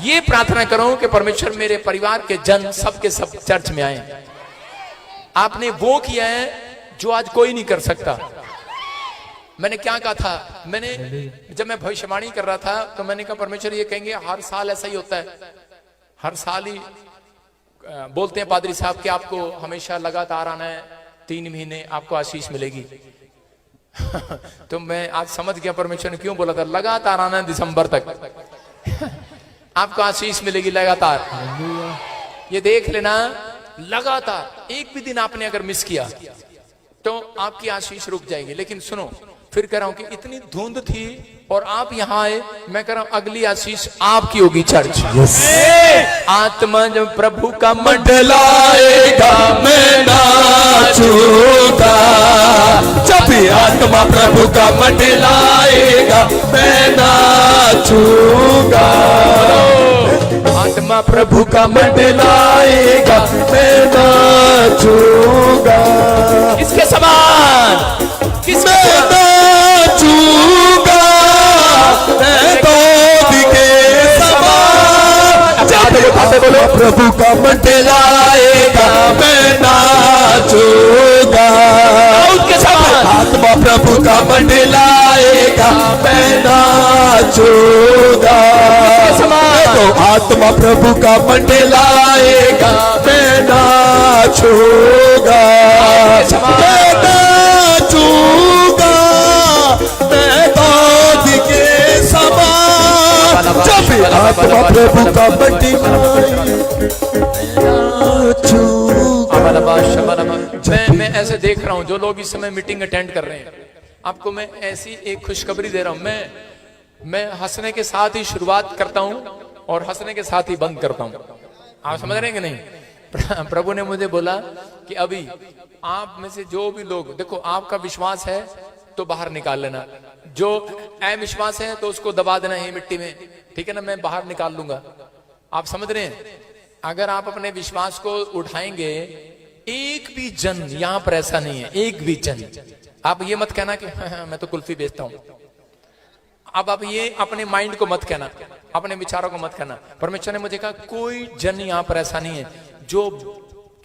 Speaker 1: ये प्रार्थना करो कि परमेश्वर मेरे परिवार के जन सब के सब चर्च में आए। आपने वो किया है जो आज कोई नहीं कर सकता। मैंने क्या कहा था? मैंने जब मैं भविष्यवाणी कर रहा था तो मैंने कहा, परमेश्वर ये कहेंगे हर साल ऐसा ही होता है, हर साल ही बोलते हैं पादरी साहब कि आपको हमेशा लगातार आना है, 3 महीने आपको आशीष मिलेगी। तो मैं आज समझ गया परमेश्वर ने क्यों बोला था, लगातार आना है दिसंबर तक। आपको आशीष मिलेगी लगातार। ये देख लेना, लगातार एक भी दिन आपने अगर मिस किया तो आपकी आशीष रुक जाएगी। लेकिन सुनो, फिर कह रहा हूं कि इतनी धुंध थी और आप यहां आए। मैं कह रहा हूं अगली आशीष आपकी होगी चर्च। आत्मा जब प्रभु का
Speaker 3: मंडलाएगा मैं नाचूंगा, जब आत्मा प्रभु का मंडलाएगा मैं नाचूंगा, आत्मा प्रभु का मंडलाएगा मैं नाचूंगा।
Speaker 1: किसके समान? किसके समान?
Speaker 3: नाचूंगा मैं दाऊद के समान, जब बोलो प्रभु का मंडलाएगा मैं नाचूंगा।
Speaker 1: दाऊद के समान
Speaker 3: आत्मा प्रभु का मंडलाएगा मैं नाचूंगा। तो आत्मा प्रभु का मंडलाएगा मैं नाचूंगा, मैं नाचूंगा मैं दाऊद के समान, जब आत्मा प्रभु का मंडलाएगा नाचूंगा।
Speaker 1: मैं ऐसे देख रहा हूं, जो लोग इस समय मीटिंग अटेंड कर रहे हैं, आपको मैं ऐसी एक खुशखबरी दे रहा हूं। मैं हंसने के साथ ही शुरुआत करता हूं और हंसने के साथ ही बंद करता हूं। आप समझ रहे हैं कि नहीं? प्रभु ने मुझे बोला कि अभी आप में से जो भी लोग, देखो आपका विश्वास है तो बाहर निकाल लेना, जो अविश्वास है तो उसको दबा देना है मिट्टी में, ठीक है ना? मैं बाहर निकाल लूंगा। आप समझ रहे हैं? अगर आप अपने विश्वास को उठाएंगे, एक भी जन यहां पर ऐसा नहीं है, एक भी जन। आप ये मत कहना कि हाँ, मैं तो कुल्फी बेचता हूं, अब आप ये अपने माइंड को मत कहना, अपने विचारों को मत कहना। परमेश्वर ने मुझे कहा कोई जन यहाँ पर ऐसा नहीं है जो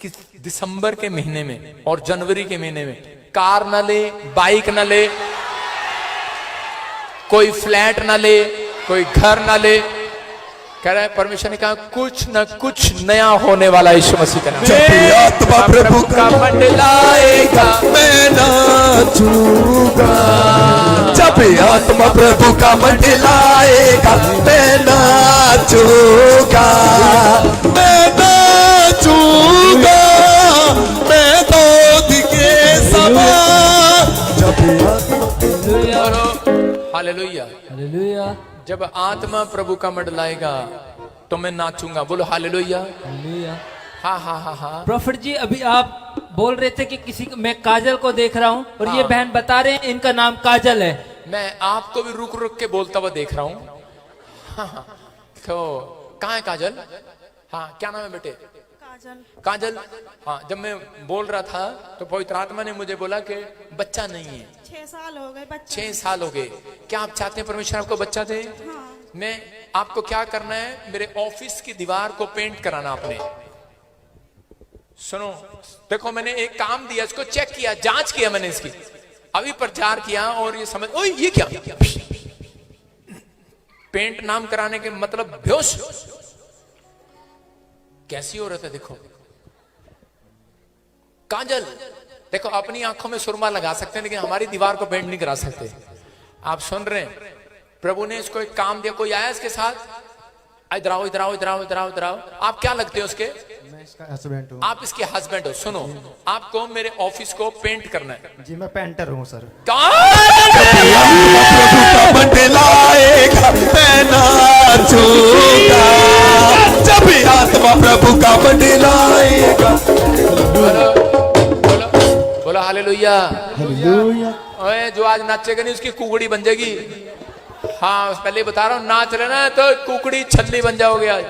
Speaker 1: किस दिसंबर के महीने में और जनवरी के महीने में कार ना ले, बाइक ना ले, कोई फ्लैट ना ले, कोई घर ना ले। कह रहा है परमेश्वर ने कहा कुछ ना कुछ नया होने वाला यीशु मसीह का नाम।
Speaker 3: जब भी आत्मा प्रभु का
Speaker 1: मंडलाएगा
Speaker 3: मैं नाचूंगा, जब भी आत्मा प्रभु का मंडलाएगा मैं नाचूंगा, मैं नाचूंगा, मैं दूध के समान। जब भी
Speaker 1: हालेलुया,
Speaker 4: हालेलुया,
Speaker 1: जब आत्मा प्रभु का मंडलाएगा तो मैं नाचूंगा। बोलो हालेलुया।
Speaker 4: हालेलुया।
Speaker 1: हाँ हाँ हाँ हाँ।
Speaker 4: प्रॉफिट जी, अभी आप बोल रहे थे कि किसी को, मैं काजल को देख रहा हूँ और ये
Speaker 1: हाँ।
Speaker 4: बहन बता रहे हैं इनका नाम काजल है।
Speaker 1: मैं आपको भी रुक रुक के बोलता हुआ देख रहा हूँ। हाँ हाँ, तो कहाँ है काजल? हाँ, क्या नाम है बेटे?
Speaker 5: काजल।
Speaker 1: काजल। हाँ, जब मैं बोल रहा था तो पवित्र आत्मा ने मुझे बोला कि बच्चा नहीं है।
Speaker 5: 6 साल हो गए बच्चे।
Speaker 1: 6 साल हो गए। क्या आप चाहते हैं परमेश्वर आपको बच्चा दे?
Speaker 5: हाँ।
Speaker 1: मैं आपको क्या करना है, मेरे ऑफिस की दीवार को पेंट कराना आपने। सुनो, देखो मैंने एक काम दिया, इसको चेक किया, जांच किया मैंने इसकी, अभी प्रचार किया और ये समझ, ओए ये क्या पेंट नाम कराने के मतलब बेहोश कैसी हो रहा था। देखो काजल, देखो अपनी आंखों में सुरमा लगा सकते हैं लेकिन हमारी दीवार को पेंट नहीं करा सकते। आप सुन रहे हैं, प्रभु ने इसको एक काम दिया। कोई आया इसके साथ? इधर आओ, इधर आओ, इधर आओ, इधर आओ, इधर आओ। आप क्या लगते हो उसके?
Speaker 6: मैं इसका हस्बैंड हूँ।
Speaker 1: आप इसके हस्बैंड हो। सुनो, आपको मेरे ऑफिस को पेंट करना है।
Speaker 6: जी मैं पेंटर हूँ सर।
Speaker 3: प्रभु का मंडलाएगा मैं नाचूंगा, जब भी आत्मा प्रभु का मंडलाएगा।
Speaker 1: बोलो हालेलुया।
Speaker 6: हालेलुया।
Speaker 1: ओए, जो आज नाचेगा नहीं उसकी कुकड़ी बन जाएगी। हाँ, पहले ही बता रहा हूँ, नाच रहे ना तो कुकड़ी छल्ली बन जाओगे आज।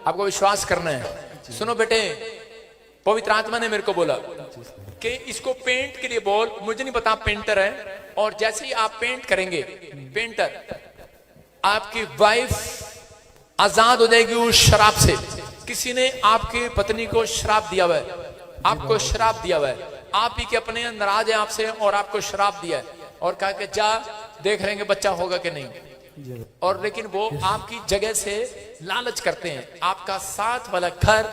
Speaker 1: आपको विश्वास करना है। सुनो बेटे, पवित्र आत्मा ने मेरे को बोला कि इसको पेंट के लिए बोल। मुझे नहीं पता, आप पेंटर है, और जैसे ही आप पेंट करेंगे, पेंटर, आपकी वाइफ आजाद हो जाएगी उस शराब से। किसी ने आपकी पत्नी को श्राप दिया हुआ है, आपको श्राप दिया हुआ है, आप ही के अपने नाराज है आपसे और आपको श्राप दिया है और कहा कि जा देख लेंगे बच्चा होगा कि नहीं। और लेकिन वो आपकी जगह से लालच करते हैं, आपका साथ वाला घर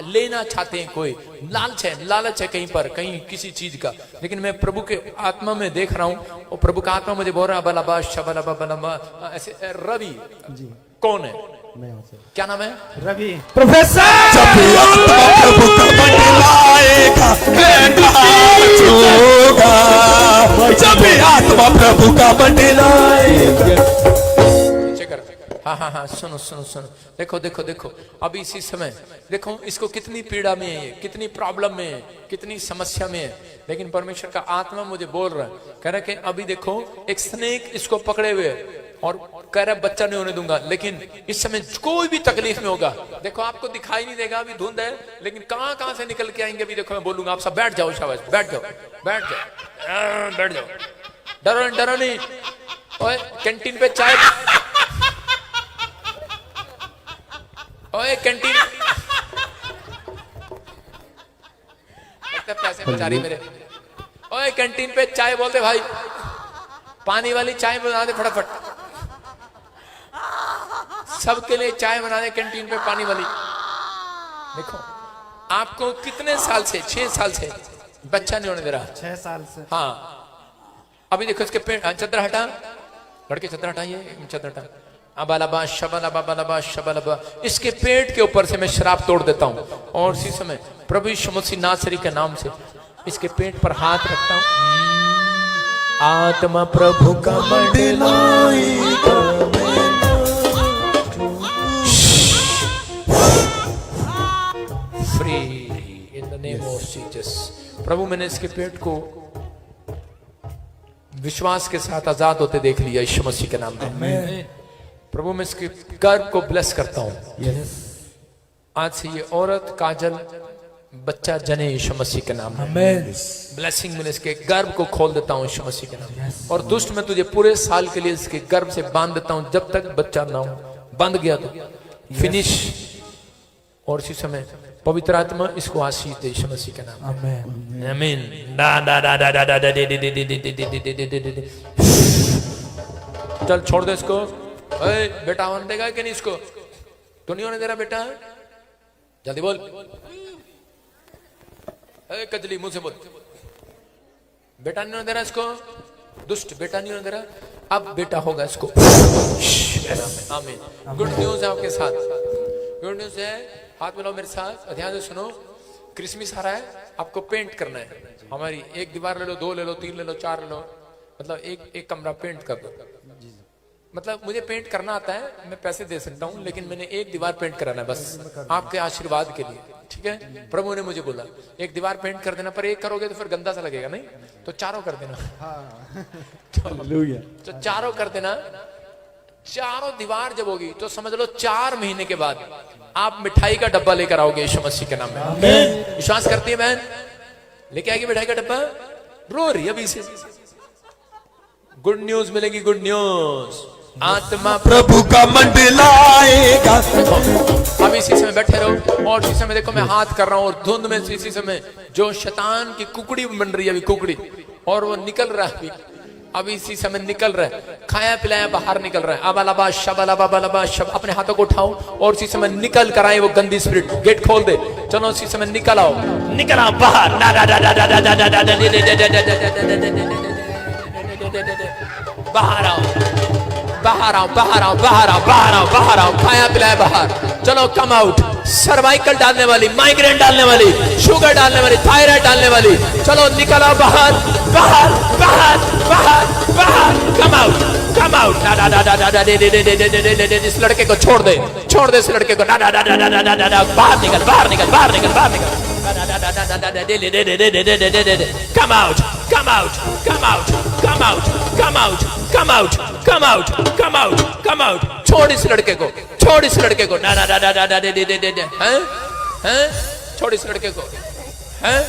Speaker 1: लेना चाहते हैं। कोई लालच है कहीं पर, कहीं किसी चीज का। लेकिन मैं प्रभु के आत्मा में देख रहा हूँ और प्रभु का आत्मा मुझे बोल रहा है बलाबा शबलाबा बलाबा। ऐसे रवि
Speaker 6: जी
Speaker 1: कौन है?
Speaker 6: मैं हूँ सर।
Speaker 1: क्या नाम है?
Speaker 6: रवि।
Speaker 2: प्रोफेसर।
Speaker 3: जब भी आत्मा प्रभु का मंडलाएगा मैं नाचूंगा, जब भी आत्मा प्रभु का मंडलाएगा।
Speaker 1: हाँ हाँ हाँ, सुनो सुनो सुनो, देखो देखो देखो, अभी इसी समय देखो इसको कितनी पीड़ा में है, कितनी प्रॉब्लम में है, कितनी समस्या में है। लेकिन परमेश्वर का आत्मा मुझे बोल रहा है, कह रहा है कि अभी देखो एक स्नेक इसको पकड़े हुए और कह रहा है बच्चा नहीं होने दूंगा। लेकिन इस समय कोई भी तकलीफ में होगा, देखो आपको दिखाई नहीं देगा, अभी धुंध है, लेकिन कहां कहां से निकल के आएंगे अभी देखो। मैं बोलूंगा आप सब बैठ जाओ, शाबाश, बैठ जाओ, बैठ जाओ, बैठ जाओ, डरो डरो नहीं। ओए कैंटीन पे चाय, ओए कैंटीन, लगता है पैसे बेचारी मेरे। ओए कैंटीन पे चाय बोलते भाई, पानी वाली चाय बना दे फटाफट, सबके लिए चाय बना दे कैंटीन पे पानी वाली। देखो आपको कितने साल से, 6 साल से बच्चा नहीं होने दे रहा।
Speaker 6: 6 साल से।
Speaker 1: हाँ, अभी देखो इसके पेट, चद्दर हटा, लड़के चद्दर हटाइए, चद्दर हटा। अबालबा शबलबा शबलबा, इसके पेट के ऊपर से मैं शराब तोड़ देता हूं और इसी समय प्रभु यीशु मसीह नासरी के नाम से इसके पेट पर हाथ रखता हूं। आत्मा प्रभु का मंडलाएगा free in the name of Jesus. प्रभु मैंने इसके पेट को विश्वास के साथ आजाद होते देख लिया यीशु मसीह के नाम में। प्रभु मैं इसके गर्भ को ब्लेस करता हूं। आज से ये औरत काजल बच्चा जने यीशु मसीह के नाम में।
Speaker 2: आमेन।
Speaker 1: ब्लेसिंग मिले, इसके गर्भ को खोल देता हूँ यीशु मसीह के नाम में। और दुष्ट मैं तुझे पूरे साल के लिए इसके गर्भ से बांध देता हूँ, जब तक बच्चा ना हो। बंध गया तो फिनिश। और इसी समय पवित्र आत्मा इसको आशीष दे यीशु मसीह के नाम में।
Speaker 2: आमेन।
Speaker 1: आमीन। डा डा डा डा डा डा डा दे दे दे दे दे दे दे दे दे दे। चल छोड़ दे इसको। ए बेटा होने देगा कि नहीं इसको? तो नहीं होने दे रहा बेटा? जल्दी बोल। ए कजली मुंह से बोल। बेटा नहीं होने दे रहा इसको? दुष्ट बेटा नहीं होने दे रहा। अब बेटा होगा इसको। आमीन। गुड न्यूज है आपके साथ। गुड न्यूज है। हाथ मिलाओ मेरे साथ, ध्यान से सुनो। क्रिसमस आ रहा है, आपको पेंट करना है। हमारी एक दीवार ले लो, 2 ले लो, 3 ले लो, 4 ले लो, मतलब एक कमरा पेंट कर दो। मतलब मुझे पेंट करना आता है, मैं पैसे दे सकता हूँ, लेकिन मैंने एक दीवार पेंट कराना है बस, आपके आशीर्वाद के लिए। ठीक है, प्रभु ने मुझे बोला एक दीवार पेंट कर देना, पर एक करोगे तो फिर गंदा सा लगेगा, नहीं तो 4 कर देना। तो 4 कर देना। 4 दीवार जब होगी तो समझ लो 4 महीने के बाद आप मिठाई का डब्बा लेकर आओगे यीशु मसीह के नाम में। विश्वास करती है बहन? लेके आएगी मिठाई का डब्बा? रो रही अभी से। गुड न्यूज मिलेगी, गुड न्यूज। आत्मा
Speaker 3: प्रभु का मंडलाएगा।
Speaker 1: अब इसी समय बैठे रहो। और इसी समय देखो मैं हाथ कर रहा हूँ, और धुंध में इसी समय जो शैतान की कुकड़ी बन रही है अभी, कुकड़ी, और वो निकल रहा है अभी इसी समय निकल रहा है। खाया पिलाया बाहर निकल रहा है। अबालाबा शबालाबा शब। अपने हाथों को उठाओ और इसी समय निकल कर आए वो गंदी स्पिरिट। गेट खोल दे। चलो इसी समय निकल आओ, निकल आओ बाहर। बाहर आओ, बाहर आओ, बाहर आओ, बाहर आओ, बाहर आओ, बाहर आओ। खाया पिलाया बाहर। चलो कम आउट। सर्वाइकल डालने वाली, माइग्रेन डालने वाली, शुगर डालने वाली, थायराइड डालने वाली, चलो निकल आओ बाहर, बाहर, बाहर, बाहर, बाहर। Come out, come out. इस लड़के को छोड़ दे, छोड़ दे इस लड़के को। बाहर निकल, बाहर निकल, बाहर निकल, बाहर निकल। Come out, come out, come out, come out, come out, come out, come out, come out, come out। छोड़ इस लड़के को, छोड़ इस लड़के को। हैं? हैं? छोड़ इस लड़के को। हैं?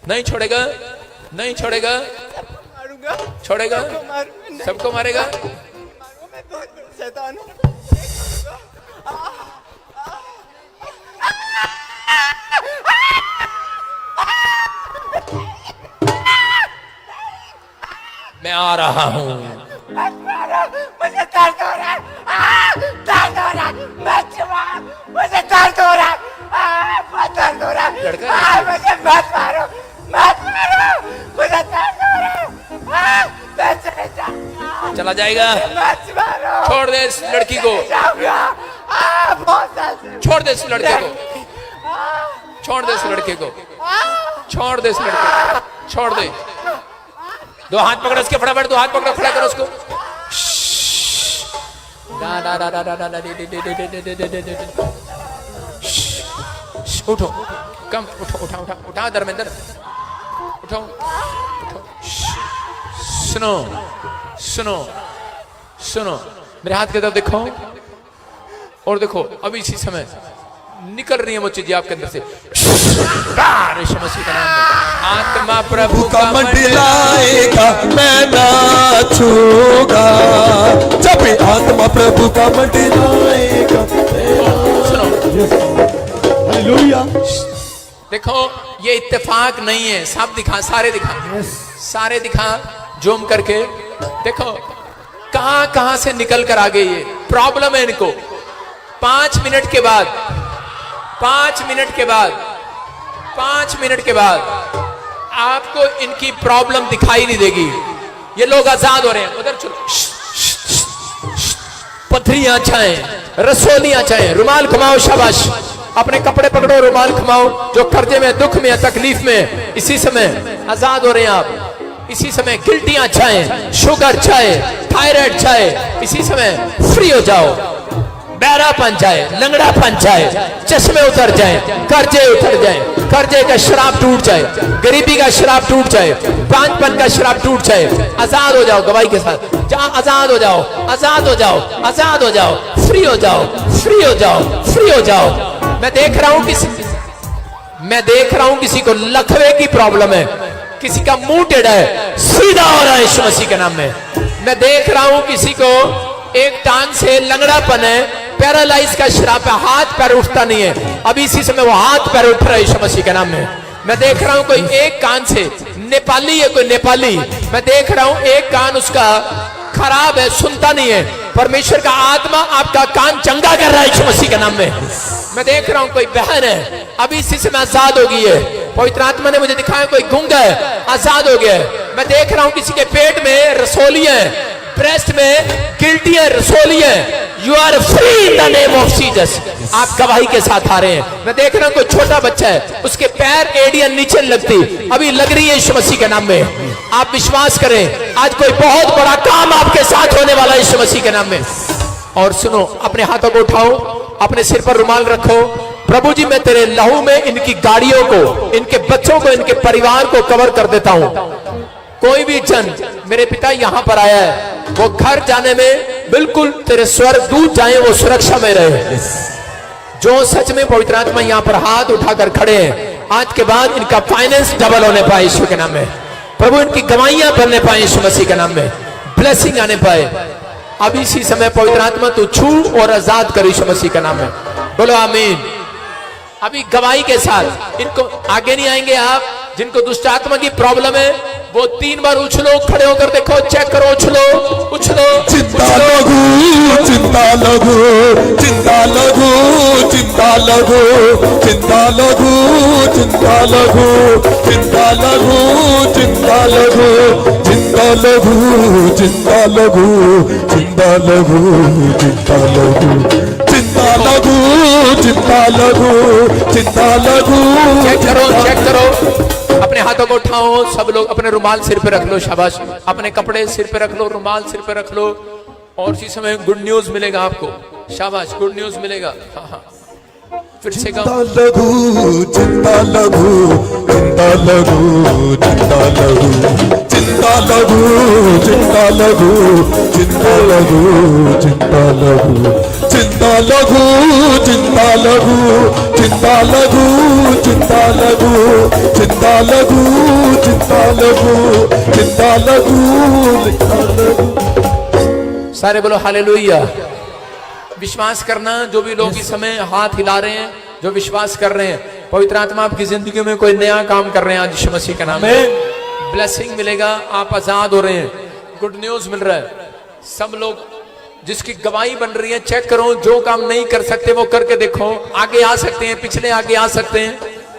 Speaker 1: नहीं छोड़ेगा, नहीं छोड़ेगा, छोड़ेगा, सबको मारेगा। मैं आ रहा हूँ।
Speaker 7: मुझे दर्द हो रहा है, दर्द हो रहा है, मुझे दर्द हो रहा है, बहुत दर्द हो रहा है। मुझे मत मारो, मत मारो, मुझे दर्द हो रहा है, मैं चले जाऊंगा।
Speaker 1: चला जाएगा।
Speaker 7: मत मारो,
Speaker 1: छोड़ दे इस लड़की को,
Speaker 7: जाऊंगा। बहुत दर्द,
Speaker 1: छोड़ दे इस लड़के को, छोड़ दे इस लड़के को, छोड़ दे इस लड़के को, छोड़ दे। 2 हाथ पकड़ो उसके, फटाफट 2 हाथ पकड़ो, खड़ा करो उसको। उठो, कम उठो, उठा उठा उठा धर्मेंद्र, उठो उठो। सुनो सुनो सुनो, मेरे हाथ की तरफ देखो और देखो, अभी इसी समय निकल रही है वो चीजें आपके अंदर से। यीशु मसीह का नाम में आत्मा प्रभु का
Speaker 3: मंडलाएगा, मैं नाचूंगा। जब भी आत्मा प्रभु का मंडलाएगा।
Speaker 1: सुनो,
Speaker 6: हालेलुया।
Speaker 1: देखो ये इत्तेफाक नहीं है। सब दिखा, सारे दिखा, सारे दिखा, जूम करके देखो कहां कहां से निकल कर आ गई। ये प्रॉब्लम है इनको। 5 मिनट के बाद, 5 मिनट के बाद, 5 मिनट के बाद आपको इनकी प्रॉब्लम दिखाई नहीं देगी। ये लोग आजाद हो रहे हैं। उधर चलो। पथरियां छाएं, रसोलियां छाएं, रुमाल घुमाओ, शाबाश। अपने कपड़े पकड़ो, रुमाल घुमाओ। जो कर्जे में, दुख में, तकलीफ में, इसी समय आजाद हो रहे हैं आप। इसी समय गिल्टियां छाएं, शुगर छाए, थायराइड छाए, इसी समय फ्री हो जाओ। बहरापन जाए, लंगड़ापन जाए, चश्मे उतर जाए, कर्जे उतर जाए, कर्जे का शराब टूट जाए, गरीबी का शराब टूट जाए, पांचपन का शराब टूट जाए। आजाद हो जाओ गवाही के साथ। जहां आजाद हो जाओ, आजाद हो जाओ, आजाद हो जाओ, फ्री हो जाओ, फ्री हो जाओ, फ्री हो जाओ। मैं देख रहा हूं कि मैं देख रहा हूं किसी को लकवे की प्रॉब्लम है, किसी का मुंह टेढ़ा है, सीधा हो रहा है यीशु मसीह के नाम में। मैं देख रहा हूं किसी को एक टांग से लंगड़ापन है, पैरालाइज का श्राप है, हाथ पैर उठता नहीं है, अभी इसी समय वो हाथ पैर उठ रहा है यीशु मसीह के नाम में। मैं देख रहा हूं कोई एक कान से नेपाली है, कोई नेपाली, मैं देख रहा हूं एक कान उसका खराब है, सुनता नहीं है, परमेश्वर का आत्मा आपका कान चंगा कर रहा है यीशु मसीह के नाम में। मैं देख रहा हूं कोई बहन है, अभी इसी से मैं आजाद हो गई है, पवित्र आत्मा ने मुझे दिखाया कोई गूंगा है, आजाद हो गया है। मैं देख रहा हूं किसी के पेट में रसोली है, ब्रेस्ट में गिल्टी है, रसोली है। You are free in the name of Jesus. आप गवाही के साथ आ रहे हैं। मैं देख रहा हूं कोई छोटा बच्चा है, उसके पैर एड़ियां नीचे लगती, अभी लग रही है यीशु मसीह के नाम में। आप विश्वास करें, आज कोई बहुत बड़ा काम आपके साथ होने वाला है यीशु मसीह के नाम में। और सुनो, अपने हाथों को उठाओ, अपने सिर पर रुमाल रखो। प्रभु जी, मैं तेरे लहू में इनकी गाड़ियों को, इनके बच्चों को, इनके परिवार को कवर कर देता हूं। कोई भी जन मेरे पिता यहां पर आया है, वो घर जाने में बिल्कुल तेरे स्वर्गदूत जाएं, वो सुरक्षा में रहे। जो सच में पवित्र आत्मा यहां पर हाथ उठाकर खड़े हैं, आज के बाद इनका फाइनेंस डबल होने पाए यीशु के नाम में। प्रभु इनकी गवाहियां बनने पाए यीशु मसीह के नाम में, ब्लेसिंग आने पाए। अभी इसी समय पवित्र आत्मा तू छू और आजाद कर यीशु मसीह के नाम में। बोलो आमीन। अभी गवाही के साथ इनको आगे नहीं आएंगे आप। जिनको दुष्ट आत्मा की प्रॉब्लम है वो 3 बार उछलो, खड़े होकर देखो, चेक करो, उछलो उछलो।
Speaker 3: चिंता लघु चिंता लघु चिंता लघु चिंता लघु चिंता लघु चिंता लघु चिंता लघु चिंता लघु चिंता लघु चिंता लघु चिंता लघु चिंता लघु चिंता लघु चिंता लघु चिंता लघु।
Speaker 1: चेक करो, चेक करो। अपने हाथों को उठाओ, सब लोग अपने रुमाल सिर पे रख लो, शाबाश। अपने कपड़े सिर पे रख लो, रुमाल सिर पे रख लो। और इसी समय गुड न्यूज मिलेगा आपको, शाबाश, गुड न्यूज मिलेगा। हाँ हाँ, फिर से
Speaker 3: चिंता लघु चिंता लघु चिंता लघु चिंता लघु चिंता लघु चिंता लघु चिंता लघु चिंता लघु चिंता लघु चिंता लघु चिंता लघु चिंता लघु चिंता लघु चिंता लघु चिंता लघु।
Speaker 1: सारे बोलो हालेलुया। विश्वास करना, जो भी लोग इस समय हाथ हिला रहे हैं, जो विश्वास कर रहे हैं, पवित्र आत्मा आपकी जिंदगी में कोई नया काम कर रहे हैं आज यीशु मसीह का नाम में। ब्लेसिंग मिलेगा, आप आजाद हो रहे हैं, गुड न्यूज मिल रहा है। सब लोग जिसकी गवाही बन रही है, चेक करो, जो काम नहीं कर सकते वो करके देखो। आगे आ सकते हैं, पिछले आगे आ सकते हैं,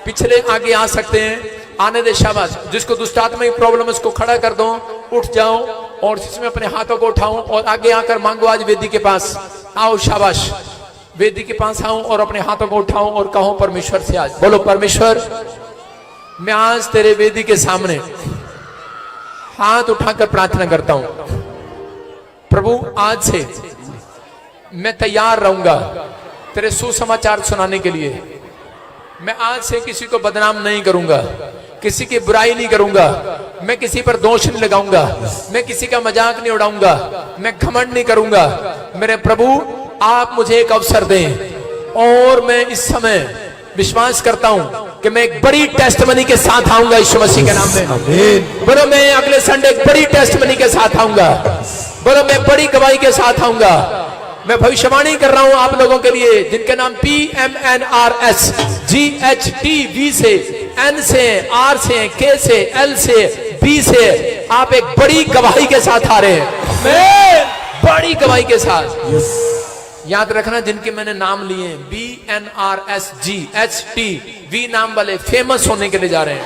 Speaker 1: पिछले आगे आ सकते हैं, आने दे, शाबाश। जिसको दुष्ट आत्मा की प्रॉब्लम है उसको खड़ा कर दो, उठ जाओ और इसमें अपने हाथों को उठाओ और आगे आकर मांगो। आज वेदी के पास आओ, शाबाश, वेदी के पास आओ और अपने हाथों को उठाओ और कहो परमेश्वर से, आज बोलो परमेश्वर, मैं आज तेरे वेदी के सामने हाथ उठाकर प्रार्थना करता हूं। प्रभु, आज से मैं तैयार रहूंगा तेरे सुसमाचार सुनाने के लिए। मैं आज से किसी को बदनाम नहीं करूंगा, किसी की बुराई नहीं करूंगा, मैं किसी पर दोष नहीं लगाऊंगा, मैं किसी का मजाक नहीं उड़ाऊंगा, मैं घमंड नहीं करूंगा। मेरे प्रभु, आप मुझे एक अवसर दें और मैं इस समय विश्वास करता हूं कि मैं एक बड़ी टेस्टमनी के साथ आऊंगा यीशु मसीह के नाम में। बोलो, मैं अगले संडे एक बड़ी टेस्टमनी के साथ आऊंगा। बोलो, मैं बड़ी गवाही के साथ आऊंगा। मैं भविष्यवाणी कर रहा हूं आप लोगों के लिए जिनके नाम PMNRS GHTV से, N से, R से, K से, L से, B से, आप एक बड़ी गवाही के साथ आ रहे हैं। मैं बड़ी गवाही के साथ। याद रखना, जिनके मैंने नाम लिए BNRS GHTV नाम वाले फेमस होने के लिए जा रहे हैं।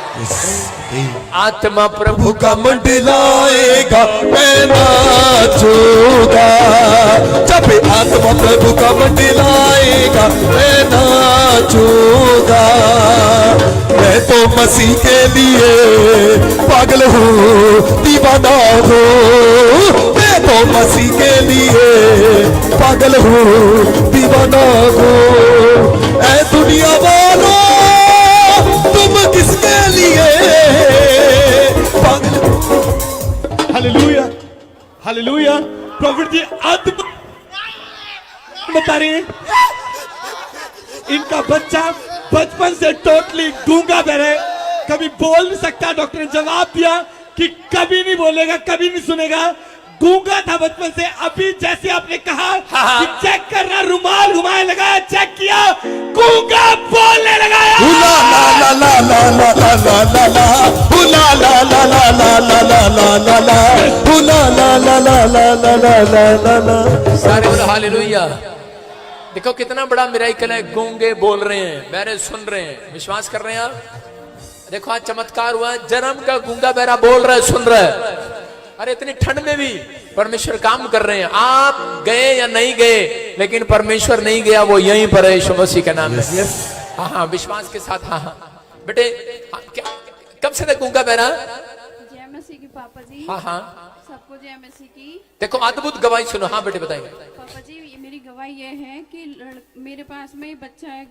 Speaker 1: आत्मा प्रभु
Speaker 3: का मंडलाएगा, मैं नाचूंगा। जब आत्मा प्रभु का मंडलाएगा, मैं नाचूंगा। मैं तो मसीह के लिए पागल हूँ, दीवाना हूँ। मैं तो मसीह के लिए पागल हूँ, दीवाना हूँ। ऐ दुनिया वालों, तुम किसके लिए पागल हो?
Speaker 2: Hallelujah, hallelujah. प्रॉफिट जी आत्मा बता रहे हैं, इनका बच्चा बचपन से टोटली गूंगा बहरे, कभी बोल नहीं सकता। डॉक्टर ने जवाब दिया कि कभी नहीं बोलेगा, कभी नहीं सुनेगा, गूंगा था बचपन से। अभी जैसे आपने कहा कि चेक करना, रुमाल घुमाए लगाया, चेक किया, गूंगा बोलने लगाया।
Speaker 3: ला ला ला ला ला ला ला ला ला, ला ला ला ला ला ला ला ला ला ला, ला ला ला ला ला ला ला ला ला।
Speaker 1: सारे बोलो हालेलुया। देखो कितना बड़ा मिराकल है, गूंगे बोल रहे हैं, बहरे सुन रहे हैं। विश्वास कर रहे हैं आप? देखो आज चमत्कार हुआ, जन्म का गूंगा बहरा बोल रहा है, सुन रहा है। अरे इतनी ठंड में भी परमेश्वर काम कर रहे हैं। आप गए या नहीं गए, लेकिन परमेश्वर नहीं गया, वो यहीं पर है, यीशु मसीह के नाम में। हाँ हाँ, विश्वास के साथ। हाँ हाँ बेटे, क्या कब से तक गूंगा बहरा?
Speaker 5: जय मसीह की पापा जी।
Speaker 1: हाँ हाँ,
Speaker 5: सबको जय मसीह की।
Speaker 1: देखो अद्भुत गवाही सुनो। हाँ बेटे बताइए।
Speaker 5: पापा जी, ये मेरी गवाही ये है कि मेरे पास में बच्चा है,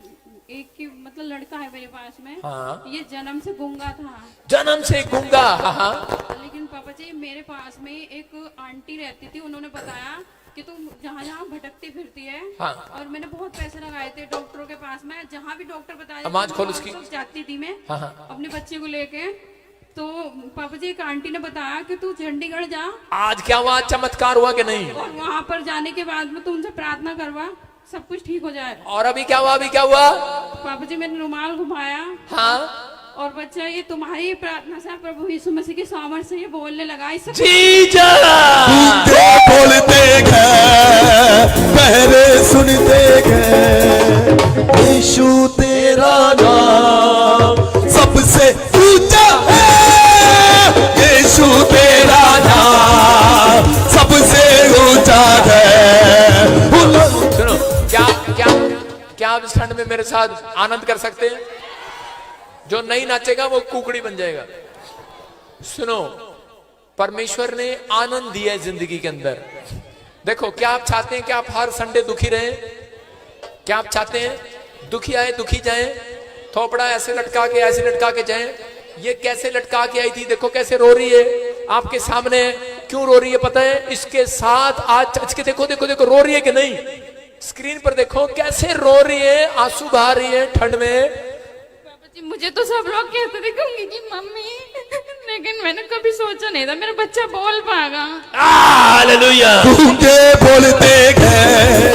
Speaker 5: एक की मतलब लड़का है मेरे पास में।
Speaker 1: हाँ।
Speaker 5: ये जन्म से गूंगा था।
Speaker 1: जन्म से गूंगा? हाँ हाँ।
Speaker 5: लेकिन पापा जी मेरे पास में एक आंटी रहती थी, उन्होंने बताया कि तुम जहाँ जहाँ भटकती फिरती है।
Speaker 1: हाँ।
Speaker 5: और मैंने बहुत पैसे लगाए थे डॉक्टरों के पास में, जहाँ भी डॉक्टर बताया
Speaker 1: आवाज खोल उसकी।
Speaker 5: जाती थी मैं।
Speaker 1: हाँ हाँ।
Speaker 5: अपने बच्चे को लेके। तो पापा जी एक आंटी ने बताया कि तू चंडीगढ़ जा,
Speaker 1: आज क्या हुआ? चमत्कार हुआ कि नहीं?
Speaker 5: और वहाँ पर जाने के बाद में तू उनसे प्रार्थना करवा, सब कुछ ठीक हो जाए।
Speaker 1: और अभी क्या हुआ? अभी क्या हुआ?
Speaker 5: पापा जी मैंने रुमाल घुमाया।
Speaker 1: हाँ।
Speaker 5: और बच्चा ये तुम्हारी प्रार्थना से प्रभु यीशु मसीह के सामर्थ्य से ये बोलने लगा। इस
Speaker 1: जीसस।
Speaker 3: गूंगे बोलते गए, बहरे सुनते गए, यीशु तेरा नाम सबसे ऊंचा है, यीशु तेरा नाम सबसे ऊंचा है।
Speaker 1: सुनो, क्या क्या क्या आप इस ठंड में मेरे साथ आनंद कर सकते हैं? जो नहीं नाचेगा वो कुकड़ी बन जाएगा। सुनो, परमेश्वर ने आनंद दिया है जिंदगी के अंदर। देखो, क्या आप चाहते हैं कि आप हर संडे दुखी रहें? क्या आप चाहते हैं दुखी आए दुखी जाए? थोपड़ा ऐसे लटका के जाए? ये कैसे लटका के आई थी? देखो कैसे रो रही है आपके सामने। क्यों रो रही है पता है? इसके साथ आज चच के देखो देखो देखो, रो रही है कि नहीं? स्क्रीन पर देखो कैसे रो रही है, आंसू बहा रही है ठंड में।
Speaker 5: मुझे तो सब लोग कहते थे गूंगी की मम्मी, लेकिन मैंने कभी सोचा नहीं था मेरा बच्चा बोल पाएगा।
Speaker 1: हालेलुया।
Speaker 3: गूंगे बोलते गए।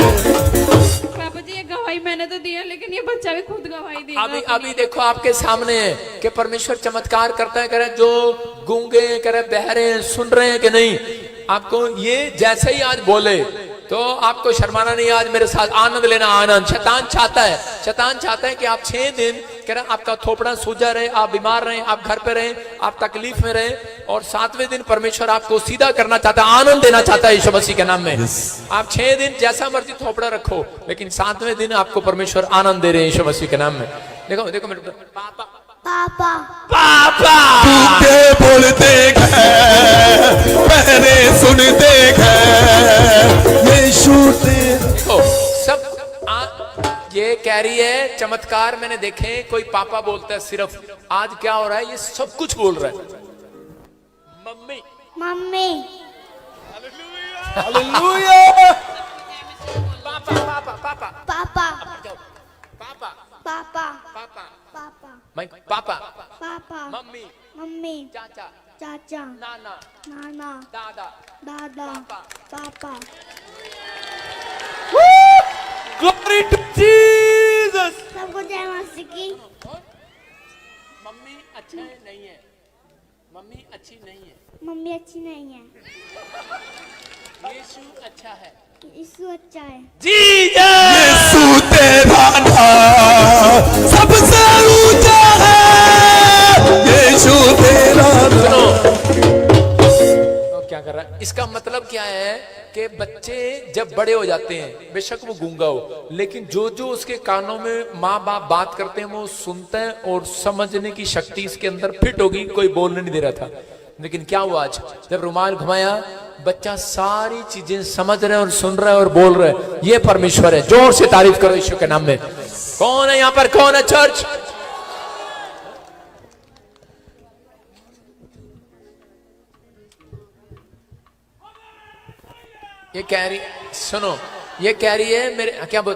Speaker 5: पापा जी ये गवाही मैंने तो दिया, लेकिन ये बच्चा भी खुद गवाही देगा।
Speaker 1: अभी देखो आपके सामने है कि परमेश्वर चमत्कार करता है। करे जो गूंगे, करे बहरे, सुन रहे हैं कि नहीं? आपको ये जैसे ही आज बोले तो आपको शर्माना नहीं, आज मेरे साथ आनंद लेना। आनंद शैतान चाहता है कि आप 6 दिन कह रहे आपका थोपड़ा सूजा रहे, आप बीमार रहे, आप घर पे रहे, आप तकलीफ में रहे, और 7वें दिन परमेश्वर आपको सीधा करना चाहता है, आनंद देना चाहता है यीशु मसीह के नाम में। आप 6 दिन जैसा मर्जी थोपड़ा रखो, लेकिन 7वें दिन आपको परमेश्वर आनंद दे रहे हैं यीशु मसीह के नाम में। देखो देखो मेरे पापा
Speaker 3: गूंगे बोलते गए, बहरे सुनते गए, यीशु तेरा।
Speaker 1: सब ये कह रही है चमत्कार मैंने देखे, कोई पापा बोलता है सिर्फ। आज क्या हो रहा है? ये सब कुछ बोल रहा है। Mummy
Speaker 6: mummy
Speaker 3: hallelujah.
Speaker 1: पापा पापा पापा
Speaker 6: पापा
Speaker 1: पापा
Speaker 6: पापा
Speaker 1: पापा
Speaker 6: पापा
Speaker 1: मैं पापा
Speaker 6: पापा
Speaker 1: मम्मी
Speaker 6: मम्मी
Speaker 1: चाचा
Speaker 6: चाचा
Speaker 1: नाना
Speaker 6: नाना
Speaker 1: दादा
Speaker 6: दादा पापा।
Speaker 2: Glory to Jesus.
Speaker 6: सबको जय मसीह की।
Speaker 1: मम्मी अच्छा है नहीं है? मम्मी अच्छी नहीं है,
Speaker 6: मम्मी अच्छी नहीं है,
Speaker 1: यीशु अच्छा है।
Speaker 6: यीशु अच्छा है।
Speaker 3: यीशु तेरा नाम सबसे ऊंचा है, यीशु तेरा नाम।
Speaker 1: तो क्या कर रहा है? इसका मतलब क्या है कि बच्चे जब बड़े हो जाते हैं, बेशक वो गूंगा हो, लेकिन जो जो उसके कानों में माँ बाप बात करते हैं वो सुनता है, और समझने की शक्ति इसके अंदर फिट होगी। कोई बोलने नहीं दे रहा था, लेकिन क्या हुआ आज जब रुमाल घुमाया, बच्चा सारी चीजें समझ रहा है और सुन रहा है और बोल रहा है। ये परमेश्वर है। जोर से तारीफ करो यीशु के नाम में। कौन है यहाँ पर? कौन है चर्च? ये कह रही, सुनो, ये कह रही है मेरे क्या बोल,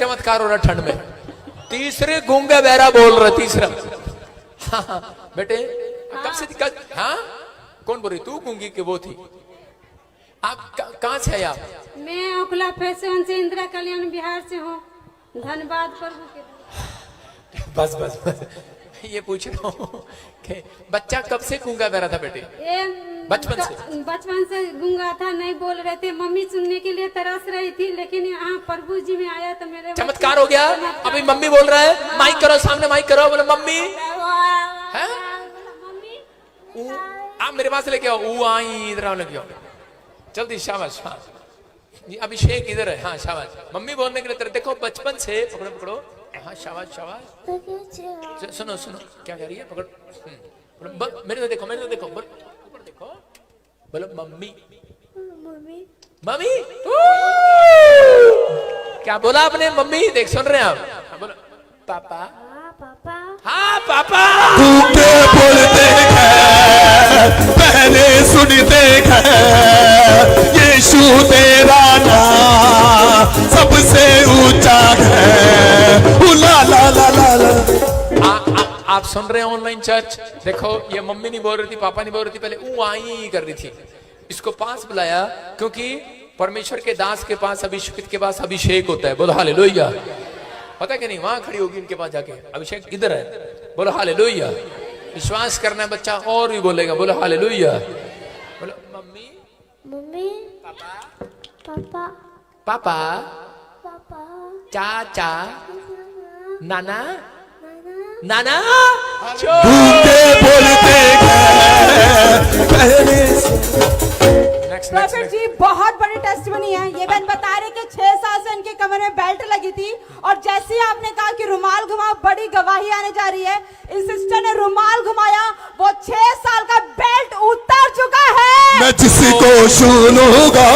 Speaker 1: चमत्कार हो रहा ठंड में। तीसरे गूंगा बहरा बोल रहा, तीसरा। हाँ, बेटे कब से दिक्कत? हाँ, कौन बोल रही? तू गूंगी कि वो थी? आप कहाँ से है आप?
Speaker 8: मैं ओखला फैशन से इंदिरा कल्याण बिहार से हूँ। धन्यवाद प्रभु के।
Speaker 1: बस बस बस ये पूछ रहा हूँ कि बच्चा कब से गूंगा बहरा था बेटे? बचपन से?
Speaker 8: बचपन से गूंगा था, नहीं बोल रहे थे। मम्मी सुनने के लिए तरस रही थी, लेकिन यहाँ प्रभु जी में आया तो मेरे
Speaker 1: चमत्कार हो गया। अभी मम्मी बोल रहा है, माइक करो सामने, माइक करो, बोले मम्मी है। आप मेरे पास लेके आओ, ऊ आई इधर आओ, लेके आओ जल्दी, शाबाश। हाँ, ये अभिषेक इधर है। हाँ शाबाश, मम्मी बोलने के लिए तेरे देखो बचपन से। पकड़ो पकड़ो, हाँ शाबाश शाबाश। सुनो सुनो क्या कह रही है, पकड़। मेरे को देखो, मेरे को देखो, ऊपर देखो, बोलो मम्मी
Speaker 6: मम्मी
Speaker 1: मम्मी। क्या बोला आपने? मम्मी देख, सुन रहे हैं आप? हाँ, बोलो पापा।
Speaker 6: पापा
Speaker 1: हाँ पापा।
Speaker 3: गूंगे बोलते हैं पहले सुनते हैं, यीशु तेरा नाम सबसे ऊंचा है। ला ला ला ला ला।
Speaker 1: आप सुन रहे हैं ऑनलाइन चर्च? देखो ये मम्मी नहीं बोल रही थी, पापा नहीं बोल रही थी, पहले ऊ आई कर रही थी। इसको पास बुलाया क्योंकि परमेश्वर के दास के पास, अभिषेक के पास अभिषेक होता है। बोलो हालेलुया। पता है कि नहीं? वहां खड़ी होगी इनके पास जाके, अभिषेक इधर है। बोलो हालेलुया। विश्वास करना है बच्चा और भी बोलेगा। बोलो हालेलुया। बोलो मम्मी
Speaker 6: मम्मी
Speaker 1: पापा
Speaker 6: पापा
Speaker 1: पापा
Speaker 6: पापा
Speaker 1: चाचा नाना नाना।
Speaker 3: गूंगे बोलते हैं पहले।
Speaker 9: प्रॉफिट जी, बहुत बड़ी टेस्टिमनी है। ये बहन बता रहे कि 6 साल से इनके कमर में बेल्ट लगी थी, और जैसे ही आपने कहा कि रुमाल घुमाओ, बड़ी गवाही आने जा रही है। इस सिस्टर ने रुमाल घुमाया, वो 6 साल का बेल्ट उतर चुका है।
Speaker 3: मैं जिसको छूलूंगा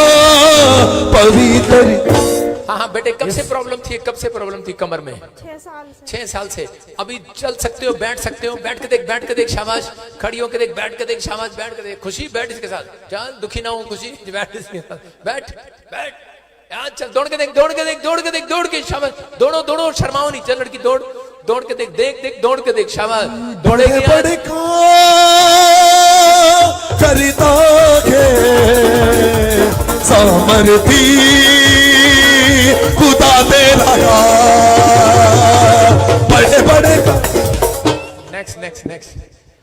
Speaker 3: पवित्र।
Speaker 1: हाँ हाँ बेटे, कब से प्रॉब्लम थी? कब से प्रॉब्लम थी कमर में?
Speaker 9: 6 साल से।
Speaker 1: 6 साल से। अभी चल सकते हो, बैठ सकते हो, बैठ के देख, बैठ के देख, शाबाश। खड़ी होके देख, बैठ के देख, शाबाश, बैठ के देख। खुशी बैठ इसके साथ, चल दुखी ना हो, खुशी बैठ इसके साथ, बैठ बैठ। यार चल, दौड़ के देख, दौड़ के देख, दौड़ के देख, दौड़ के, शाबाश। दौड़ो दौड़ो, शर्माओ नहीं। चल लड़की दौड़, दौड़ के देख, देख देख, दौड़ के देख, शाबाश। दौड़ेगी
Speaker 3: बड़े करता है सामर्थी खुदा तेरा बड़े बड़े।
Speaker 1: Next next next.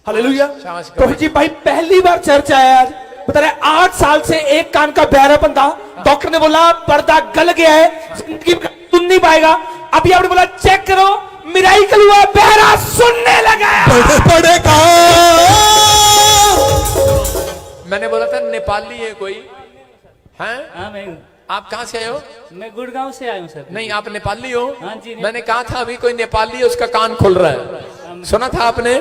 Speaker 10: हालेलुया।
Speaker 1: शाबाश।
Speaker 10: प्रभु जी, भाई पहली बार चर्च आया आज। बता रहे 8 साल से एक कान का बहरापन था। डॉक्टर ने बोला पर्दा गल गया है, सुन नहीं पाएगा। अभी आपने बोला चेक करो, मिराकल हुआ, बहरा सुनने लगा।
Speaker 3: बड़े बड़े का
Speaker 1: मैंने बोला था नेपाली है कोई? हैं?
Speaker 4: हाँ मैं हूँ।
Speaker 1: आप कहाँ से आए हो?
Speaker 4: मैं गुड़गांव से आया हूँ सर।
Speaker 1: नहीं, आप नेपाली हो?
Speaker 4: हाँ जी।
Speaker 1: मैंने कहा था अभी कोई नेपाली है, उसका कान खुल रहा है। सुना था आपने?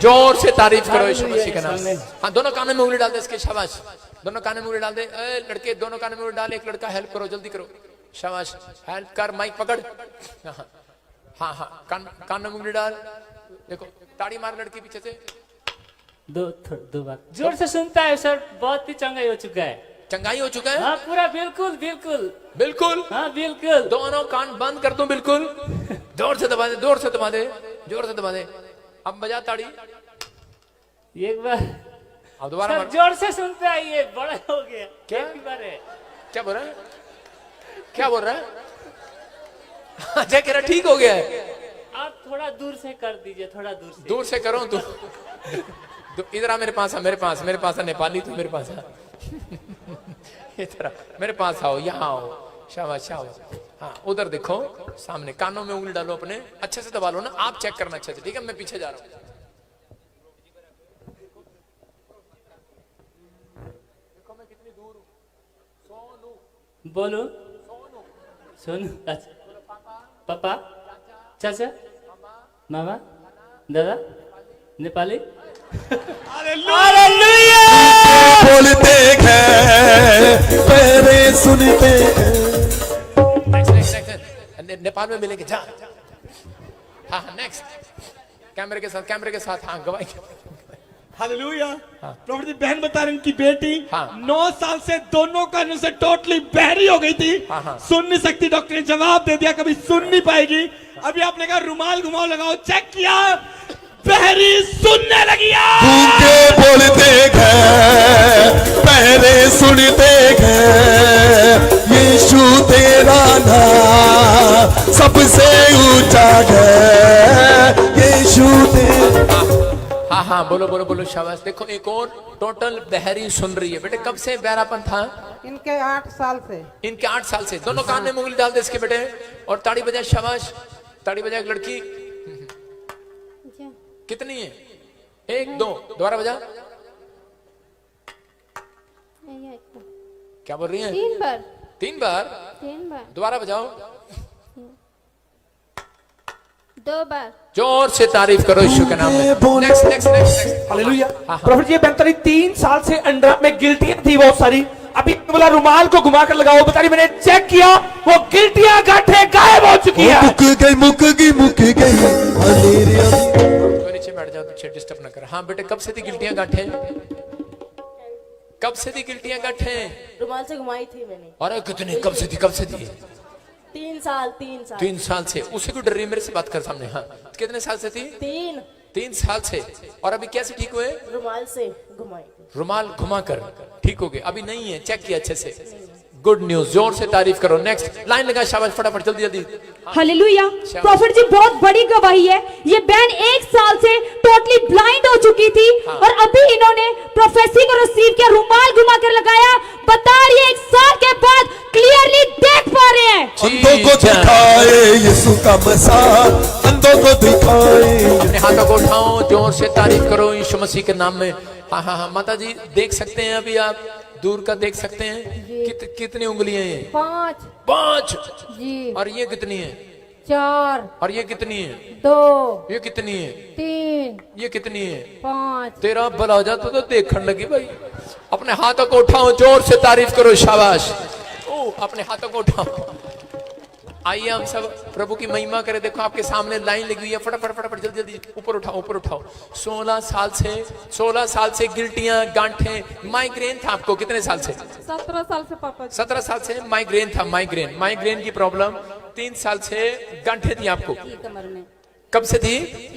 Speaker 1: जोर से तारीफ करो यीशु मसीह के नाम। हाँ, दोनों कानों में उंगली डाल दे इसके, शाबाश। दोनों कानों में उंगली डाल दे। लड़के दोनों कानों में उंगली डाल। एक लड़का हेल्प करो, जल्दी करो, शाबाश। हेल्प कर, माइक पकड़। हाँ हाँ, कान में उंगली डाल। देखो, ताड़ी मार लड़की पीछे से।
Speaker 4: दो बार जोर से सुनता है सर, बहुत ही चंगाई हो चुका है।
Speaker 1: चंगाई हो चुका है?
Speaker 4: हाँ पूरा, बिल्कुल बिल्कुल
Speaker 1: बिल्कुल।
Speaker 4: हाँ बिल्कुल।
Speaker 1: दोनों कान बंद कर दूं? बिल्कुल। जोर से दबा दे, जोर से दबा दे, जोर से दबा दे। अब बजा ताड़ी
Speaker 4: एक बार।
Speaker 1: अब दोबारा मार।
Speaker 4: जोर से सुनता है, ये बड़ा हो गया।
Speaker 1: क्या?
Speaker 4: एक ही बार है।
Speaker 1: क्या बोल रहा है? क्या बोल रहा है? अच्छा कह रहा ठीक हो गया है।
Speaker 4: आप थोड़ा दूर से कर दीजिए, थोड़ा दूर से।
Speaker 1: दूर से करो तू। इधर आ, मेरे पास आ, मेरे पास, मेरे पास आ। नेपाली तू मेरे पास आ। इधर आ, मेरे पास आओ, यहाँ आओ, शाबाश शाबाश। हाँ, उधर देखो सामने, कानों में उंगली डालो अपने, अच्छे से दबा लो ना। आप चेक करना अच्छे से, ठीक है? मैं पीछे जा रहा हूँ। देखो मैं कितनी दूर हूँ। सोनू।
Speaker 4: बोलो। सोनू। अच्छा। पापा, चाचा, मामा, दादा, नेपाली।
Speaker 3: बोलते हैं पहले सुनते हैं।
Speaker 1: नेपाल में मिलेंगे, जा। हाँ नेक्स्ट। कैमरे के साथ, कैमरे के साथ। हाँ गवाही।
Speaker 2: हालेलुया। प्रॉफिट जी बहन बता रही उनकी बेटी
Speaker 1: हाँ।
Speaker 2: 9 साल से दोनों कानों से टोटली बहरी हो गई थी।
Speaker 1: हाँ।
Speaker 2: सुन नहीं सकती, डॉक्टर ने जवाब दे दिया कभी सुन नहीं पाएगी। अभी आपने कहा रुमाल घुमाओ लगाओ, चेक किया, बहरी सुनने लगी।
Speaker 3: गूंगे बोलते गए, बहरे सुनते गए, यीशु तेरा नाम सबसे ऊंचा है, यीशु तेरा।
Speaker 1: हाँ हाँ बोलो बोलो बोलो, शाबाश। देखो एक और टोटल बहरी सुन रही है। बेटे कब से बहरापन था?
Speaker 9: इनके 8 साल से।
Speaker 1: इनके 8 साल से। दोनों कान में उंगली डाल दे इसके बेटे, और ताड़ी बजा, शाबाश, ताड़ी बजा। एक लड़की कितनी है? 1 2 दोबारा बजा। क्या बोल रही है?
Speaker 5: 3 बार।
Speaker 1: 3 बार?
Speaker 5: 3 बार।
Speaker 1: दोबारा बजाओ।
Speaker 5: 2 बार।
Speaker 1: जोर से तारीफ करो यीशु के नाम में। Next next next.
Speaker 10: हालेलुया।
Speaker 1: हाँ।
Speaker 10: प्रॉफिट जी बेहतरीन 3 साल से अंडर में गिल्टियां थी बहुत सारी, अभी बोला रुमाल को घुमा कर लगाओ। बता रही मैंने चेक किया, वो गिल्टियां गांठें गायब हो चुकी है।
Speaker 3: मुक गई
Speaker 1: तो नीचे बैठ जाओ, पीछे डिस्टर्ब ना कर। हाँ बेटे कब से थी गिल्टियां गांठें? कब से थी गिल्टियां गांठें?
Speaker 9: रुमाल से घुमाई थी मैंने।
Speaker 1: अरे कितनी, कब से थी, कब से थी?
Speaker 9: 3 साल।
Speaker 1: 3 साल से। उसे क्यों डर रही है? मेरे से बात कर सामने। हाँ कितने साल से थी? 3 साल से। और अभी कैसे ठीक हुए?
Speaker 9: रुमाल से घुमाई।
Speaker 1: रुमाल घुमाकर ठीक हो गए। अभी नहीं है, चेक किया अच्छे से। गुड न्यूज, जोर से तारीफ करो। नेक्स्ट लाइन लगा, शाबाश, फटाफट जल्दी जल्दी।
Speaker 8: हालेलुया। प्रॉफिट जी बहुत बड़ी गवाही है। ये बहन 1 साल से टोटली ब्लाइंड हो चुकी थी और अभी इन्होंने प्रोफेसी को रिसीव किया, रुमाल घुमा कर लगाया। बता रही है 1 साल के बाद क्लियरली देख पा रहे हैं।
Speaker 3: अंधों को दिखाए यीशु का मसाल, अंधों को दिखाए।
Speaker 1: अपने हाथों को उठाओ, जोर से तारीफ करो यीशु मसीह के नाम में। हाँ हाँ हाँ माता जी देख सकते हैं, अभी आप दूर का देख सकते हैं। कितनी उंगलियां हैं? 5
Speaker 5: जी।
Speaker 1: और ये कितनी है?
Speaker 5: 4।
Speaker 1: और ये कितनी है?
Speaker 5: 2।
Speaker 1: ये कितनी है?
Speaker 5: 3।
Speaker 1: ये कितनी है?
Speaker 5: 5।
Speaker 1: तेरा भला हो जाता तो देखने लगी भाई। अपने हाथों को उठाओ, जोर से तारीफ करो, शाबाश। ओ अपने हाथों को उठाओ। आइए हम सब प्रभु की महिमा करें। देखो आपके सामने लाइन लगी हुई है, फटाफट फटाफट जल्दी जल्दी ऊपर उठाओ, ऊपर उठाओ। 16 साल से गिल्टियां गांठें, माइग्रेन था आपको कितने साल से?
Speaker 5: 17 साल से पापा।
Speaker 1: 17 साल से माइग्रेन था। माइग्रेन की प्रॉब्लम 3 साल से। गांठें थी आपको
Speaker 5: कमर में।
Speaker 1: कब से थी?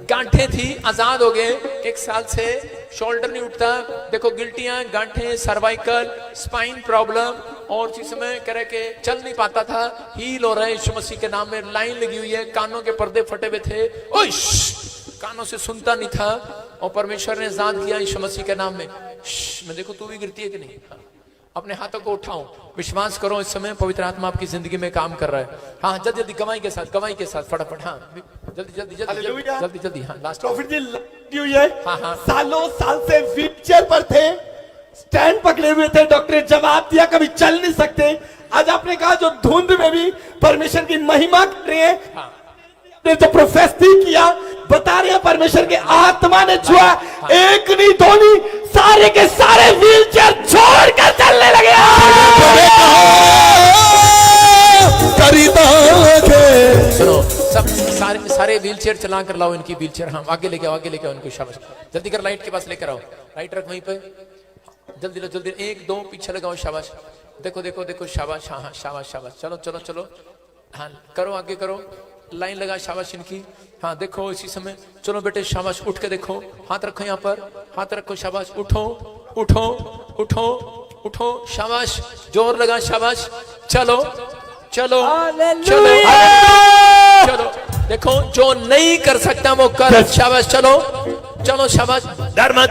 Speaker 1: गांठें थी, आजाद हो गए। 1 साल से शोल्डर नहीं उठता। देखो गिल्टियां, गांठें, सर्वाइकल, स्पाइन प्रॉब्लम, और इस समय कह रहे के चल नहीं पाता था, हील हो रहा है यीशु मसीह के नाम में। लाइन लगी हुई है, कानों के पर्दे फटे हुए थे, कानों से सुनता नहीं था, और परमेश्वर ने आजाद किया यीशु मसीह के नाम में। मैं देखो तू भी गिरती है कि नहीं? अपने हाथों को उठाओ, विश्वास करो इस समय पवित्र आत्मा आपकी जिंदगी में काम कर रहा है। हाँ जल्दी जल्दी, गवाही के साथ फटाफट। हाँ जल्दी जल्दी जल्दी जल्दी। हाँ लास्ट।
Speaker 2: प्रॉफिट जी लगी हुई है।
Speaker 1: हाँ।
Speaker 2: सालों साल से व्हीलचेयर पर थे, स्टैंड पकड़े हुए थे, डॉक्टर ने जवाब दिया कभी चल नहीं सकते। आज आपने कहा जो धुंध में भी परमेश्वर की महिमा कर रहे हैं।
Speaker 1: हाँ।
Speaker 2: ने जो प्रोफेसी किया, बता रहे हैं परमेश्वर के आत्मा ने छुआ।
Speaker 1: हाँ। एक
Speaker 2: नहीं दो नहीं, सारे के सारे व्हीलचेयर छोड़कर चलने लगे।
Speaker 1: सुनो सब, सारे व्हीलचेयर चला कर लाओ इनकी व्हीलचेयर। हाँ आगे लेके आओ, इनको शाबाश। जल्दी कर, लाइट के पास लेकर आओ, लाइट रख वहीं पे। जल्दी लो जल्दी, 1 2 पीछे लगाओ, शाबाश। देखो शाबाश। हाँ शाबाश। चलो हाँ करो, आगे करो, लाइन लगा, शाबाश इनकी। हाँ देखो इसी समय, चलो बेटे शाबाश, उठ के देखो, हाथ रखो यहाँ पर, हाथ रखो, शाबाश। उठो, शाबाश, जोर लगा, शाबाश। चलो। देखो जो नहीं कर सकता वो कर, शाबाश। चलो शाबाश, डर मत।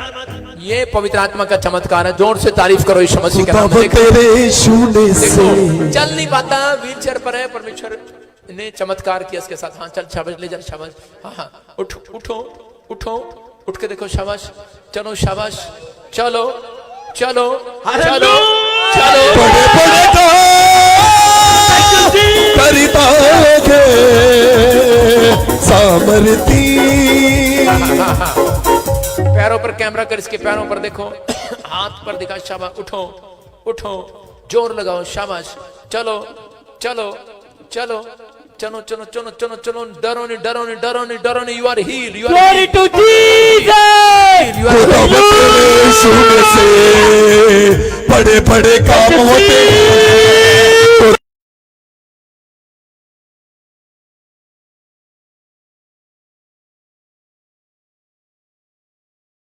Speaker 1: ये पवित्र आत्मा का चमत्कार है। जोर से तारीफ करो यीशु मसीह के नाम में। देखो चल नहीं पाता, व्हीलचेयर पर है, परमेश्वर ने चमत्कार किया इसके साथ। हाँ चल शाबाश, ले जा, शाबाश। हाँ उठ के देखो, शाबाश। चलो शाबाश, चलो। पैरों पर कैमरा कर, इसके पैरों पर देखो, हाथ पर दिखा, शाबाश। उठो, जोर लगाओ, शाबाश। चलो। डरो नहीं। You are healed.
Speaker 10: Glory to Jesus!
Speaker 3: खुदा तेरे यीशु में से बड़े बड़े काम होते हैं